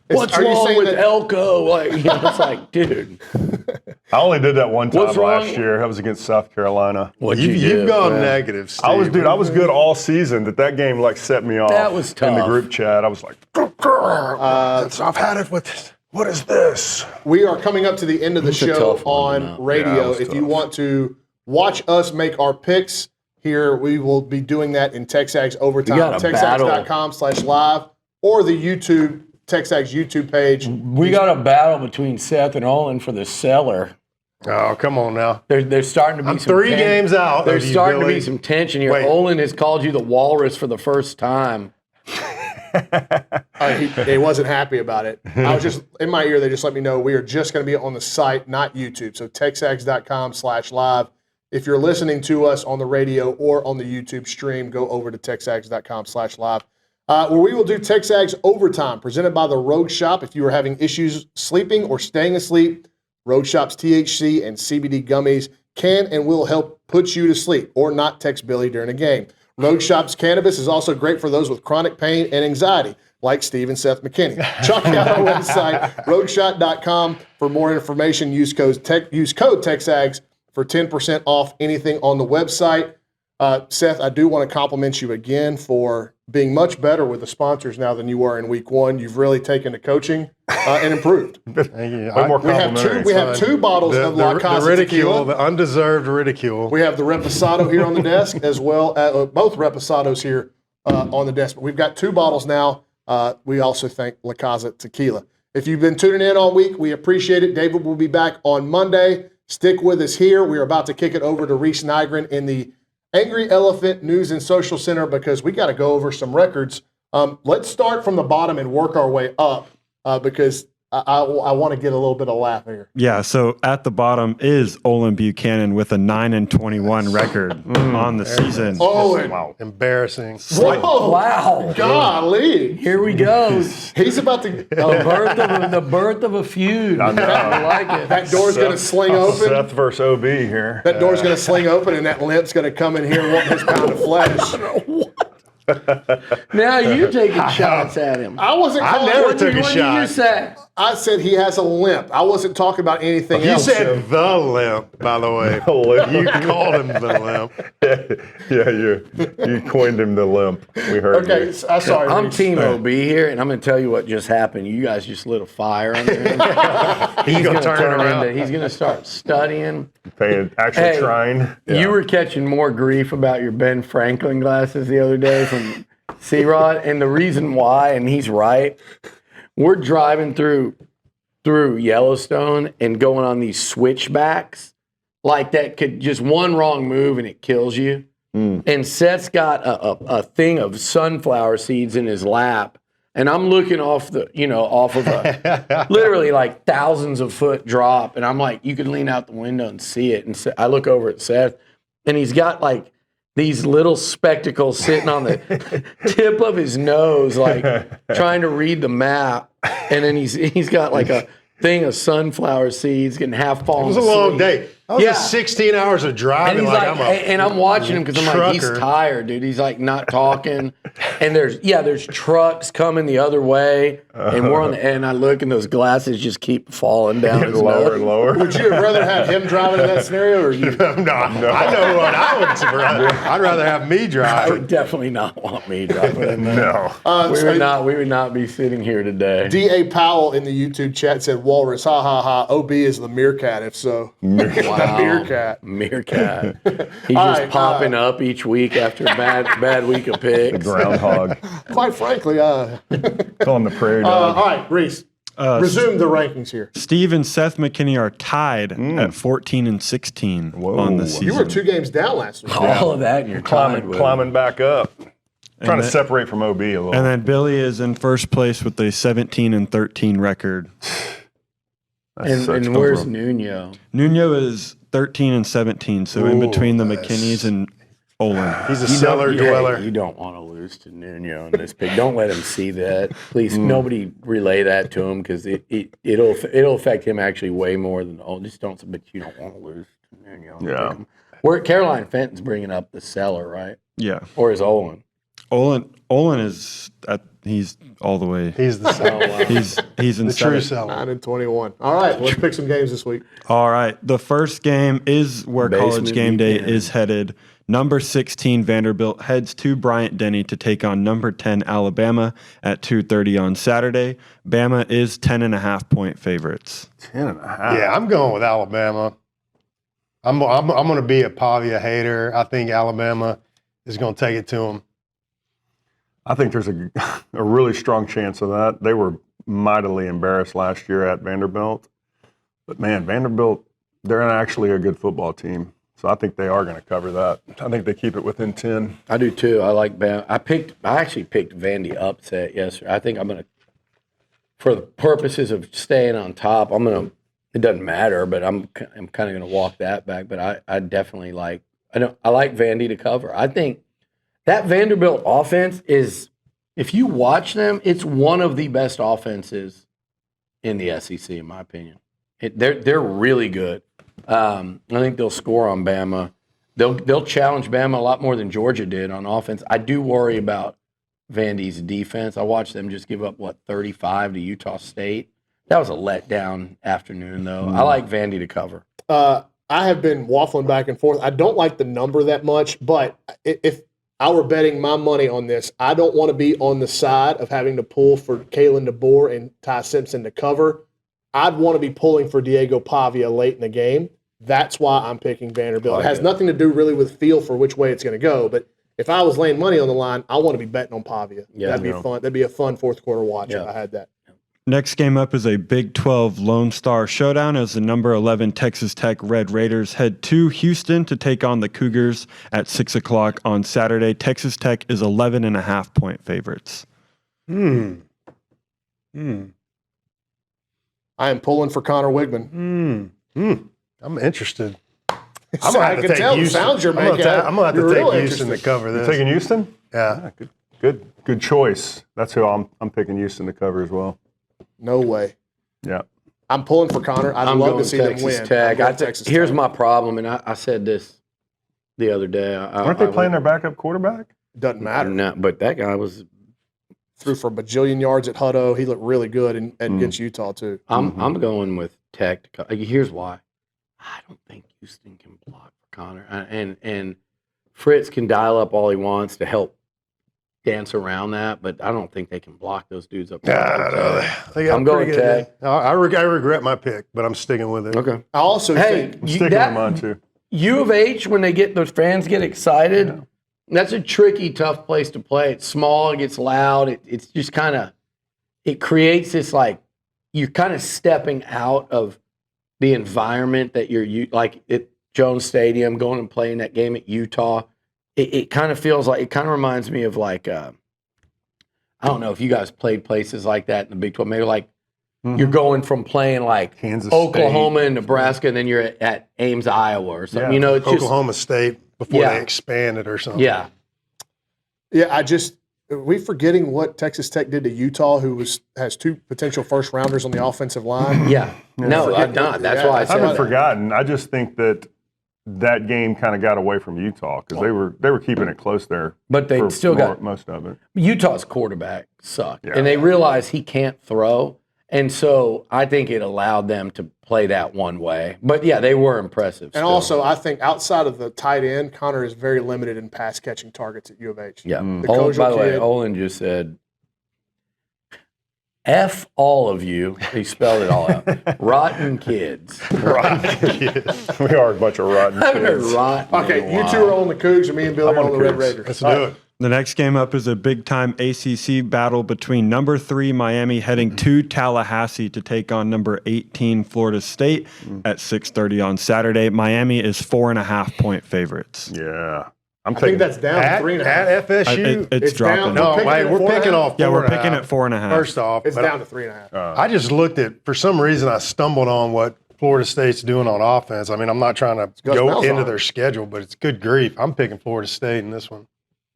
What's wrong with Elko? It's like, dude. I only did that one time last year. That was against South Carolina. You've gone negative, Steve. I was good all season. That game set me off. That was tough. In the group chat, I was like, I've had it with this. What is this? We are coming up to the end of the show on radio. If you want to watch us make our picks here, we will be doing that in TexAgs Overtime. TexAgs.com/live or the TexAgs YouTube page. We got a battle between Seth and Olin for the cellar. Oh, come on now. There's starting to be some 3 games out. There's starting to be some tension here. Olin has called you the walrus for the first time. He wasn't happy about it. I was just in my ear. They just let me know we are just going to be on the site, not YouTube. So TexAgs.com/live. If you're listening to us on the radio or on the YouTube stream, go over to TexAgs.com/live, where we will do TexAgs Overtime, presented by the Rogue Shop. If you are having issues sleeping or staying asleep, Rogue Shop's THC and CBD gummies can and will help put you to sleep, or not text Billy during a game. Rogue Shop's cannabis is also great for those with chronic pain and anxiety, like Steve and Seth McKinney. Check out our website, rogueshot.com, for more information. Use code TexAgs for 10% off anything on the website. Seth, I do want to compliment you again for being much better with the sponsors now than you were in week one. You've really taken to coaching and improved. Thank you. Way more We complimentary. have two bottles of La Casa the ridicule, tequila. the undeserved ridicule. We have the Reposado here on the desk, as well as both Reposados here on the desk. But we've got two bottles now. We also thank La Casa Tequila. If you've been tuning in all week, we appreciate it. David will be back on Monday. Stick with us here. We are about to kick it over to Reese Nygren in the Angry Elephant News and Social Center because we got to go over some records. Let's start from the bottom and work our way up because I want to get a little bit of laugh here. Yeah, so at the bottom is Olin Buchanan with a 9-21 record on the season. Owen. Wow. Embarrassing. Whoa. Wow. Golly. Here we go. He's about to. The birth of a feud. I know. I like it. That door's going to sling open. Seth versus OB here. That door's going to sling open, and that limp's going to come in here wanting his pound of flesh. Now you're taking shots at him. I wasn't I calling never it. took a What did you shot. say? I said he has a limp. I wasn't talking about anything You else. said the limp, by the way. limp. You called him the limp. Yeah, you coined him the limp. We heard Okay, you. sorry. I'm Reese. Team OB here, and I'm going to tell you what just happened. You guys just lit a fire under him. He's going to turn it around. He's going to start studying. Actually Hey, trying. You were catching more grief about your Ben Franklin glasses the other day from C-Rod, and the reason why, and he's right, we're driving through Yellowstone and going on these switchbacks like that could just one wrong move and it kills you. And Seth's got a thing of sunflower seeds in his lap, and I'm looking off of a literally like thousands of foot drop, and I'm like, you could lean out the window and see it. And I look over at Seth, and he's got like these little spectacles sitting on the tip of his nose, like trying to read the map. And then he's got like a thing of sunflower seeds getting half fallen It was a long asleep. day. That was Yeah. 16 hours of And driving. he's like, and I'm watching him because I'm like, he's trucker. tired, dude. He's like not talking. And there's trucks coming the other way, and we're on the and I look and those glasses just keep falling down his lower nose. and lower. Would you have rather have him driving in that scenario or you? no, I know what I would rather. I'd rather have me I drive. would definitely not want me driving in there. No. We would not be sitting here today. D.A. Powell in the YouTube chat said, Walrus, ha ha ha, OB is the meerkat, if so. Wow. Meerkat. Meerkat. He's All just right, popping up each week after a bad week of picks. Groundhog. Quite frankly, Call him the prairie all dog. right, Reese, resume the rankings here. Steve and Seth McKinney are tied at 14 and 16 on the season. You were 2 games down last week. All of that, and you're Climbing back up. Trying to separate from OB a little. And then Billy is in first place with a 17 and 13 record. And where's Nuno? Nuno is 13 and 17, so in between the McKinneys and Olin. He's a cellar dweller. You don't want to lose to Nuno in this pick. Don't let him see that. Please, nobody relay that to him because it'll affect him actually way more than just don't. But you don't want to lose to Nuno. Yeah. Where Caroline Fenton's bringing up the cellar, right? Yeah. Or is Olin? Olin is he's all the way. He's the cellar. He's in The true seven. cellar. 9-21. All right, let's pick some games this week. All right. The first game is where Basement College Game Day weekend. is headed. Number 16 Vanderbilt heads to Bryant-Denny to take on number 10 Alabama at 2:30 on Saturday. Bama is 10.5 point favorites. 10.5. Yeah, I'm going with Alabama. I'm going to be a Pavia hater. I think Alabama is going to take it to them. I think there's a really strong chance of that. They were mightily embarrassed last year at Vanderbilt. But, man, Vanderbilt, they're actually a good football team. So I think they are going to cover that. I think they keep it within 10. I do too. I like Bama. I actually picked Vandy upset yesterday. I think I'm going to, for the purposes of staying on top, it doesn't matter, but I'm kind of going to walk that back. But I definitely like, I like Vandy to cover. I think that Vanderbilt offense is, if you watch them, it's one of the best offenses in the SEC, in my opinion. They're really good. I think they'll score on Bama. They'll challenge Bama a lot more than Georgia did on offense. I do worry about Vandy's defense. I watched them just give up 35 to Utah State. That was a letdown afternoon, though. I like Vandy to cover. I have been waffling back and forth. I don't like the number that much, but if I were betting my money on this, I don't want to be on the side of having to pull for Kalen DeBoer and Ty Simpson to cover. I'd want to be pulling for Diego Pavia late in the game. That's why I'm picking Vanderbilt. It has nothing to do really with feel for which way it's going to go, but if I was laying money on the line, I want to be betting on Pavia. Yeah, that'd be fun. That'd be a fun fourth quarter watch if I had that. Next game up is a Big 12 Lone Star showdown as the number 11 Texas Tech Red Raiders head to Houston to take on the Cougars at 6 o'clock on Saturday. Texas Tech is 11.5-point favorites. I am pulling for Connor Wigman. I'm interested. I'm going to take Houston. Sounds you're making. I'm going to have to take Houston to cover this. You taking Houston? Yeah. Good choice. That's who I'm picking Houston to cover as well. No way. Yeah. I'm pulling for Connor. I'd love to see them win. Here's my problem, and I said this the other day. Aren't they playing their backup quarterback? Doesn't matter. No, but that guy was threw for a bajillion yards at Hutto. He looked really good against Utah too. I'm going with Tech. Here's why. I don't think Houston can block for Connor, and Fritz can dial up all he wants to help dance around that, but I don't think they can block those dudes up. I'm going Tech. I regret my pick, but I'm sticking with it. Okay. I also think I'm sticking with mine too. U of H, when those fans get excited, that's a tricky, tough place to play. It's small, it gets loud. It's just kind of, it creates this you're kind of stepping out of the environment that you're like at Jones Stadium, going and playing that game at Utah. It kind of feels like, it kind of reminds me of I don't know if you guys played places like that in the Big 12. Maybe you're going from playing Kansas Oklahoma State. and Nebraska, and then you're at Ames, Iowa or something. Yeah. It's Oklahoma State before they expanded or something. Yeah. are we forgetting what Texas Tech did to Utah, who has two potential first rounders on the offensive line? Yeah. No, I'm not. That's why I I said haven't that. forgotten. I just think that game kind of got away from Utah because they were keeping it close there. But they still got most of it. Utah's quarterback sucked, Yeah. and they realized he can't throw, and so I think it allowed them to play that one way. But yeah, they were impressive. And still. also, I think outside of the tight end, Connor is very limited in pass catching targets at U of H. yeah. The By the way, kid- Olin just said, "F all of you." He spelled it all out. Rotten kids. Rotten kids. We are a bunch of rotten I haven't heard kids. rotten. in Okay, a you while. two are on the Cougs, and me and Billy I'm are on on the the Red Cougs. Raiders. Let's All do right. it. The next game up is a big-time ACC battle between number 3 Miami heading to Tallahassee to take on number 18 Florida State at 6:30 on Saturday. Miami is 4.5-point favorites. Yeah. I think that's down to 3.5. At FSU. It's It's dropping. down. No, Picking wait, at we're 4.5? picking off. Yeah, we're 4.5. picking at 4.5. First off, It's but down to 3.5. I just looked at, for some reason, I stumbled on what Florida State's doing on offense. I mean, I'm not trying to Gus go Malzahn. into their schedule, but it's good grief. I'm picking Florida State in this one.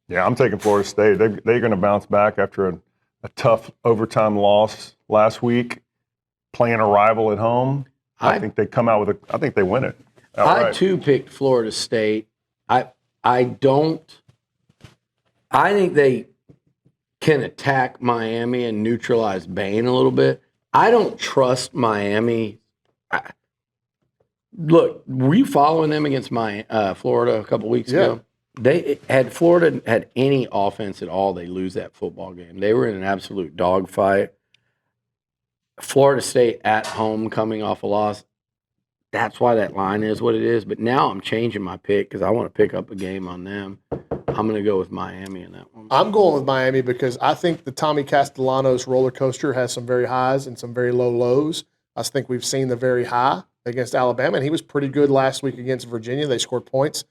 Yeah, I'm taking Florida State. They're going to bounce back after a tough overtime loss last week, playing a rival at home. I think they come out with I think they win it. I outright. too picked Florida State. I think they can attack Miami and neutralize Bain a little bit. I don't trust Miami. Look, were you following them against Florida a couple weeks ago? They had Florida had any offense at all, they lose that football game. They were in an absolute dogfight. Florida State at home coming off a loss. That's why that line is what it is. But now I'm changing my pick because I want to pick up a game on them. I'm going to go with Miami in that one. I'm going with Miami because I think the Tommy Castellanos roller coaster has some very highs and some very low lows. I think we've seen the very high against Alabama, and he was pretty good last week against Virginia. They scored points.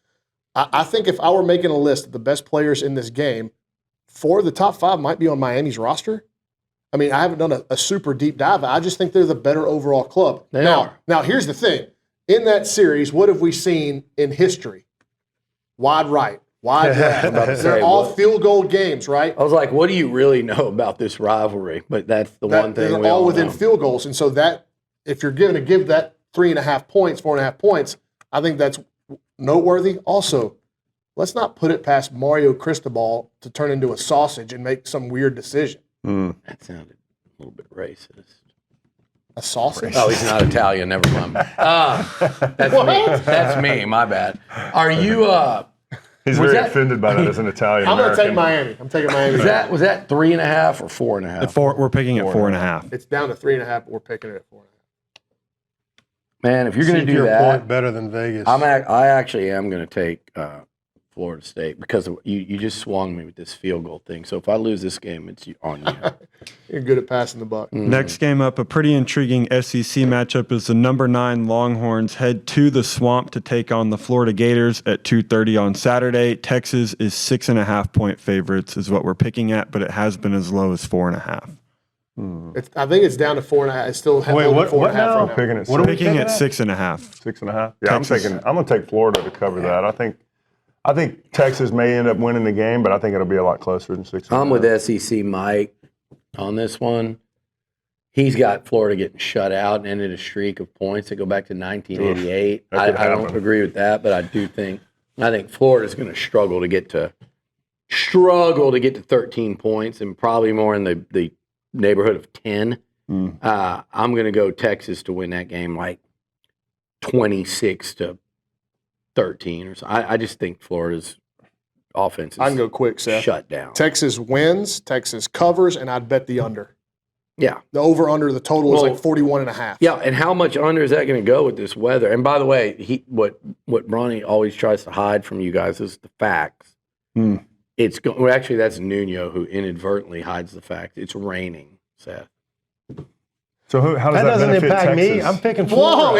I think if I were making a list of the best players in this game, 4 of the top 5 might be on Miami's roster. I mean, I haven't done a super deep dive. I just think they're the better overall club. They now, are. Now, here's the thing. In that series, what have we seen in history? Wide right, wide left. about to They're say, all what? field goal games, right? I was like, what do you really know about this rivalry? But that's the one thing They're we all all within know. field goals. And so that, if you're going to give that 3.5 points, 4.5 points, I think that's noteworthy. Also, let's not put it past Mario Cristobal to turn into a sausage and make some weird decision. That sounded a little bit racist. A sausage? Oh, he's not Italian. Never mind. That's me. That's me. My bad. Are you? He's Was very that- offended by that as an Italian I'm going to take American. Miami. I'm taking Miami. Was that 3.5 or 4.5? We're picking at 4.5. It's down to 3.5, but we're picking it at 4.5. Man, if you're going to See do your that, point better than Vegas. I actually am going to take Florida State because you just swung me with this field goal thing. So if I lose this game, it's on you. You're good at passing the buck. Next game up, a pretty intriguing SEC matchup is the number 9 Longhorns head to the Swamp to take on the Florida Gators at 2:30 on Saturday. Texas is 6.5-point favorites is what we're picking at, but it has been as low as 4.5. I think it's down to 4.5. It's still Wait, what 4.5 now? right now. Picking it What are we Picking at picking 6.5. 6.5. Yeah, Texas. I'm going to take Florida to cover that. I think Texas may end up winning the game, but I think it'll be a lot closer than 6.5. I'm with SEC Mike on this one. He's got Florida getting shut out and ended a streak of points that go back to 1988. That could I don't happen. agree with that, but I think Florida's going to struggle to get to 13 points and probably more in the neighborhood of 10. I'm going to go Texas to win that game like 26-13 or so. I just think Florida's offense I can is go quick, Seth. shut down. Texas wins, Texas covers, and I'd bet the under. Yeah. The over-under, the total is Well, like 41.5. Yeah, and how much under is that going to go with this weather? And by the way, what Bronny always tries to hide from you guys is the facts. It's actually that's Nuno who inadvertently hides the fact. It's raining, Seth. So how does that that doesn't benefit impact Texas? me. I'm picking Whoa,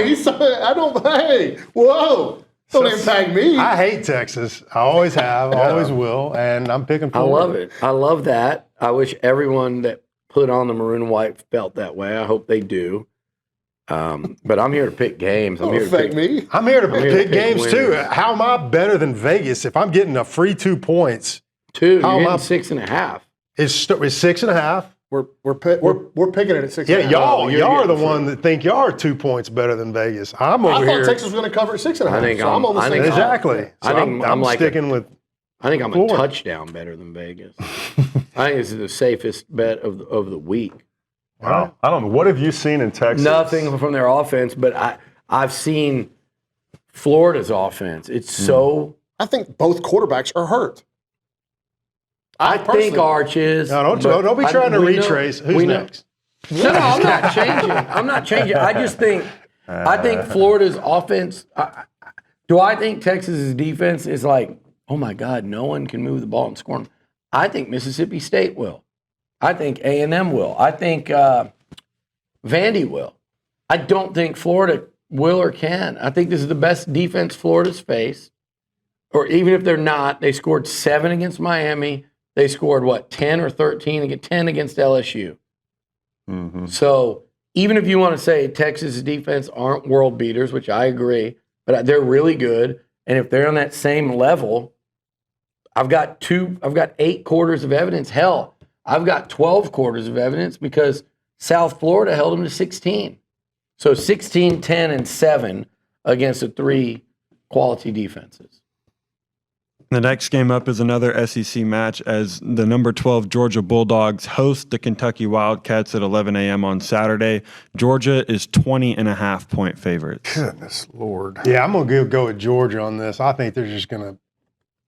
Florida. don't impact me. I hate Texas. I always have, always will, and I'm picking I Florida. love it. I love that. I wish everyone that put on the maroon and white felt that way. I hope they do. But I'm here to pick games. I'm Don't here to affect pick. me. I'm here to here to pick pick games too. winners. How am I better than Vegas if I'm getting a free 2 points? Two. How You're am getting I- 6.5. It's 6.5. We're picking it at 6.5. Yeah, y'all you're are the getting one that think y'all are 2 points better than Vegas. I'm I over thought here. Texas was going to cover at 6.5. I think so I'm- I'm on the I same think side. Exactly. I So think I'm I'm like sticking with. I think I'm a Florida. touchdown better than Vegas. I think this is the safest bet of the week. Wow. I don't know. What have you seen in Texas? Nothing from their offense, but I've seen Florida's offense. It's so. I think both quarterbacks are hurt. I think personally- Arch is. No, but don't be trying to we know- retrace. Who's we know- next? No, I'm not changing. I'm not changing. I just think Florida's offense. Do I think Texas's defense is like, oh my God, no one can move the ball and score them? I think Mississippi State will. I think A&M will. I think Vandy will. I don't think Florida will or can. I think this is the best defense Florida's faced. Or even if they're not, they scored 7 against Miami. They scored, 10 or 13, 10 against LSU. So even if you want to say Texas' defense aren't world beaters, which I agree, but they're really good. And if they're on that same level, I've got 8 quarters of evidence. Hell, I've got 12 quarters of evidence because South Florida held them to 16. So 16, 10, and 7 against the 3 quality defenses. The next game up is another SEC match as the number 12 Georgia Bulldogs host the Kentucky Wildcats at 11 a.m. on Saturday. Georgia is 20.5-point favorites. Goodness Lord. Yeah, I'm going to go with Georgia on this. I think they're just going to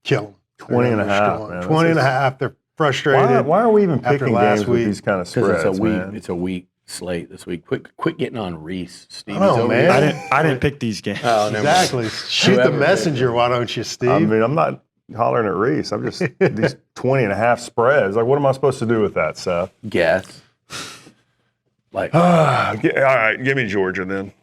kill them. 20 and a half, man. 20 and a half. They're frustrated. Why are we even after picking last games with week? these kind of Because spreads, man? it's a weak slate this week. Quit getting on Reese, Steve. I know, He's over man. here. I didn't pick these games. Oh, never mind. Exactly. Shoot the Whoever messenger, why don't you, Steve? I mean, I'm not hollering at Reese. I'm just these 20 and a half spreads. Like, what am I supposed to do with that, Seth? Guess. Like All right, give me Georgia then.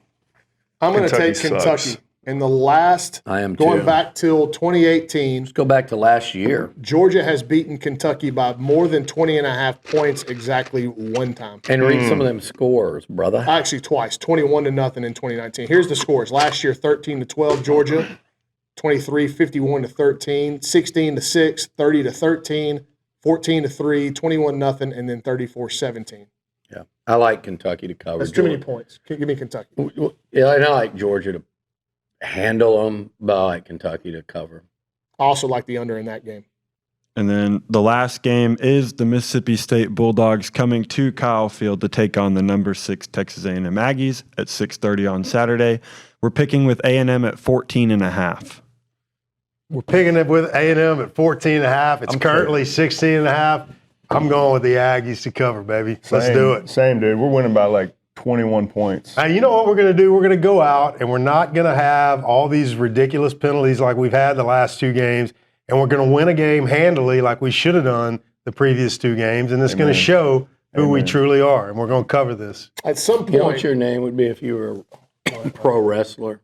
I'm going to Kentucky take Kentucky. sucks. In the last, I am going too. back till 2018, Let's go back to last year. Georgia has beaten Kentucky by more than 20.5 points exactly one time. And read some of them scores, brother. Actually, twice, 21-0 in 2019. Here's the scores. Last year, 13-12 Georgia, 23, 51-13, 16-6, 30-13, 14-3, 21-0, and then 34-17. Yeah. I like Kentucky to cover. That's too many Georgia. points. Give me Kentucky. Yeah, and I like Georgia to handle them, but I like Kentucky to cover. I also like the under in that game. And then the last game is the Mississippi State Bulldogs coming to Kyle Field to take on the number 6 Texas A&M Aggies at 6:30 on Saturday. We're picking with A&M at 14.5. We're picking it with A&M at 14.5. It's currently 16.5. I'm going with the Aggies to cover, baby. Let's do it. Same, dude. We're winning by like 21 points. Hey, you know what we're going to do? We're going to go out, and we're not going to have all these ridiculous penalties like we've had the last 2 games, and we're going to win a game handily like we should have done the previous 2 games, and it's going to show who we truly are, and we're going to cover this. At some You know what point, your name would be if you were a pro wrestler?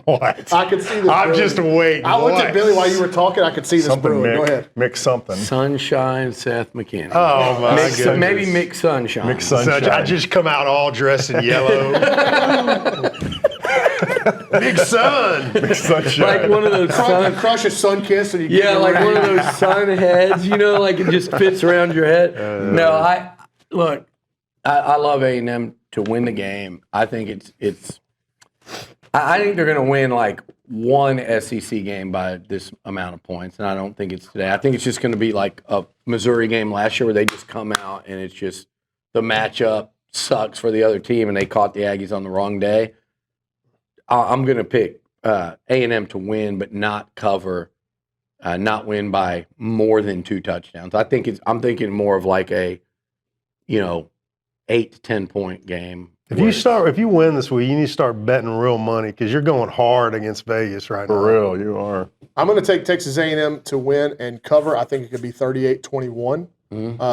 What? I could see this. I'm brewing. just waiting. I looked What? at Billy while you were talking. I could see this Something brewing. Mick, Go ahead. Mick something. Sunshine Seth McKinney. Oh, my goodness. Maybe Mick Sunshine. Mick Sunshine. I just come out all dressed in yellow. Big Sun. Mick Sunshine. Like one of those sun. Crush a sun kiss, and you Yeah, like one of those sun heads. You know, like it just fits around your head. No, I love A&M to win the game. I think I think they're going to win like one SEC game by this amount of points, and I don't think it's today. I think it's just going to be like a Missouri game last year where they just come out and it's just the matchup sucks for the other team, and they caught the Aggies on the wrong day. I'm going to pick A&M to win, but not cover, not win by more than 2 touchdowns. I'm thinking more of like a, 8 to 10 point game. If you win this week, you need to start betting real money because you're going hard against Vegas right now. For real, you are. I'm going to take Texas A&M to win and cover. I think it could be 38-21.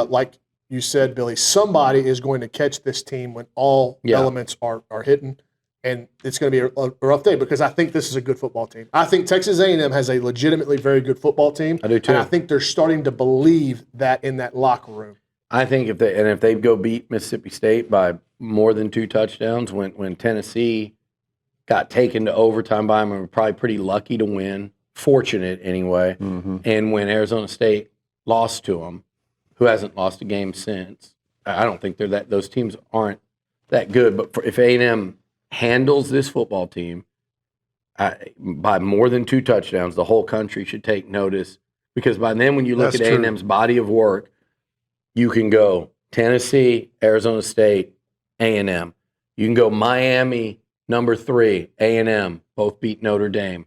Like you said, Billy, somebody is going to catch this team when all elements are hitting, and it's going to be a rough day because I think this is a good football team. I think Texas A&M has a legitimately very good football team. I do too. And I think they're starting to believe that in that locker room. I think if they go beat Mississippi State by more than 2 touchdowns, when Tennessee got taken to overtime by them and were probably pretty lucky to win, fortunate anyway, and when Arizona State lost to them, who hasn't lost a game since, I don't think those teams aren't that good. But if A&M handles this football team by more than 2 touchdowns, the whole country should take notice because by then when you look at A&M's body of work, you can go Tennessee, Arizona State, A&M. You can go Miami, number 3, A&M, both beat Notre Dame.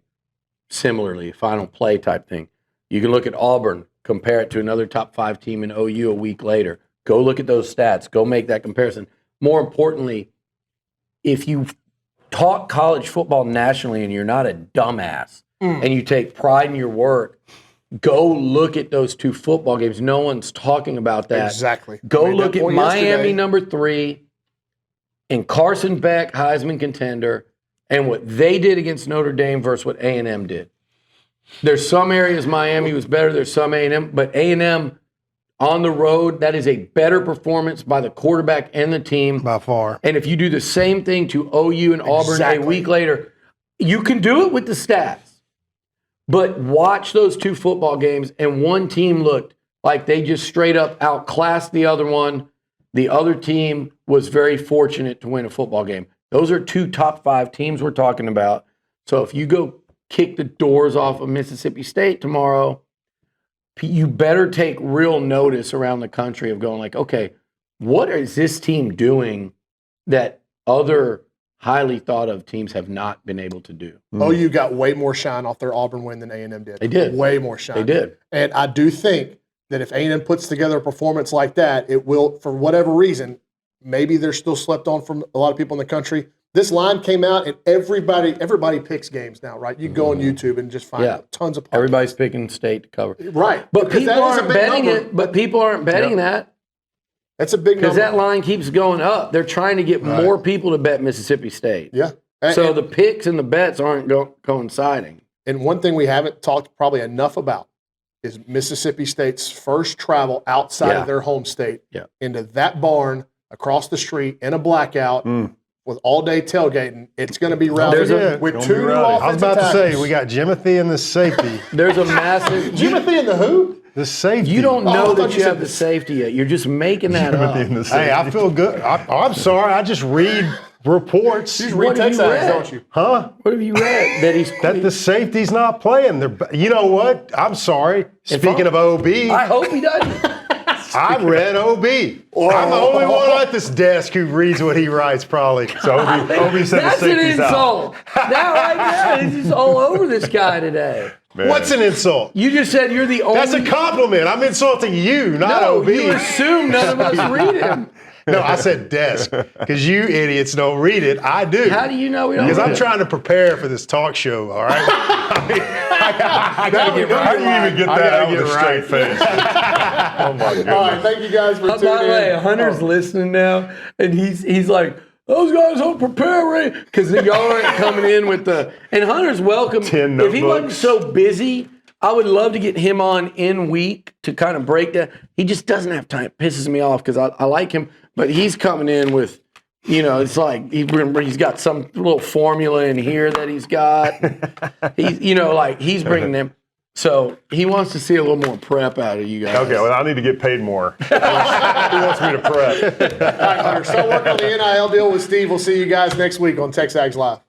Similarly, final play type thing. You can look at Auburn, compare it to another top 5 team in OU a week later. Go look at those stats. Go make that comparison. More importantly, if you talk college football nationally and you're not a dumbass and you take pride in your work, go look at those 2 football games. No one's talking about that. Exactly. Go look at Miami, number 3, and Carson Beck, Heisman contender, and what they did against Notre Dame versus what A&M did. There's some areas Miami was better. There's some A&M, but A&M on the road, that is a better performance by the quarterback and the team. By far. And if you do the same thing to OU and Auburn a week later, you can do it with the stats. But watch those 2 football games, and one team looked like they just straight up outclassed the other one. The other team was very fortunate to win a football game. Those are 2 top 5 teams we're talking about. So if you go kick the doors off of Mississippi State tomorrow, you better take real notice around the country of going like, okay, what is this team doing that other highly thought of teams have not been able to do? OU got way more shine off their Auburn win than A&M did. They did. Way more shine. They did. And I do think that if A&M puts together a performance like that, it will, for whatever reason, maybe they're still slept on from a lot of people in the country. This line came out, and everybody picks games now, right? You go on YouTube and just find tons of podcasts. Everybody's picking State to cover. Right. But Because people that is a aren't big betting number. it. But people aren't betting that That's a big because number. that line keeps going up. They're trying to get more people to bet Mississippi State. Yeah. So the picks and the bets aren't coinciding. And one thing we haven't talked probably enough about is Mississippi State's first travel outside of their home state into that barn across the street in a blackout with all-day tailgating. It's going to be rowdy with 2 new offensive I was about to say, tackles. we got Jimothy and the safety. There's a massive Jimothy and the who? The safety. You don't I know thought that you you said have the safety yet. You're just making that up. Hey, I feel good. I'm sorry. I just read reports. You read What have you TexAgs, read? don't you? Huh? What have you read? That he's That the safety's not playing. You know what? I'm sorry. Speaking of OB, I hope he doesn't. I read OB. I'm the only one at this desk who reads what he writes, probably. So Obi said the That's an safety's out. insult. Now, right now, this is all over this guy today. Man. What's an insult? You just said you're the only. That's a compliment. I'm insulting you, not no, OB. you assume none of us read him. No, I said desk because you idiots don't read it. I do. How do you know we don't? Because read I'm it? trying to prepare for this talk show, all right? I gotta get How do you even get I that gotta out with a get straight face? Oh my goodness. All right, thank you guys for By tuning the way, in. Hunter's listening now, and he's like, those guys don't prepare right because y'all aren't coming in with the. And Hunter's welcome. 10 If he wasn't notebooks. so busy, I would love to get him on in week to kind of break that. He just doesn't have time. It pisses me off because I like him, but he's coming in with. It's like he's got some little formula in here that he's got. He's bringing them. So he wants to see a little more prep out of you guys. Okay, well, I need to get paid more. He wants me to prep. All right, Hunter, start working on the NIL deal with Steve. We'll see you guys next week on TexAgs Live.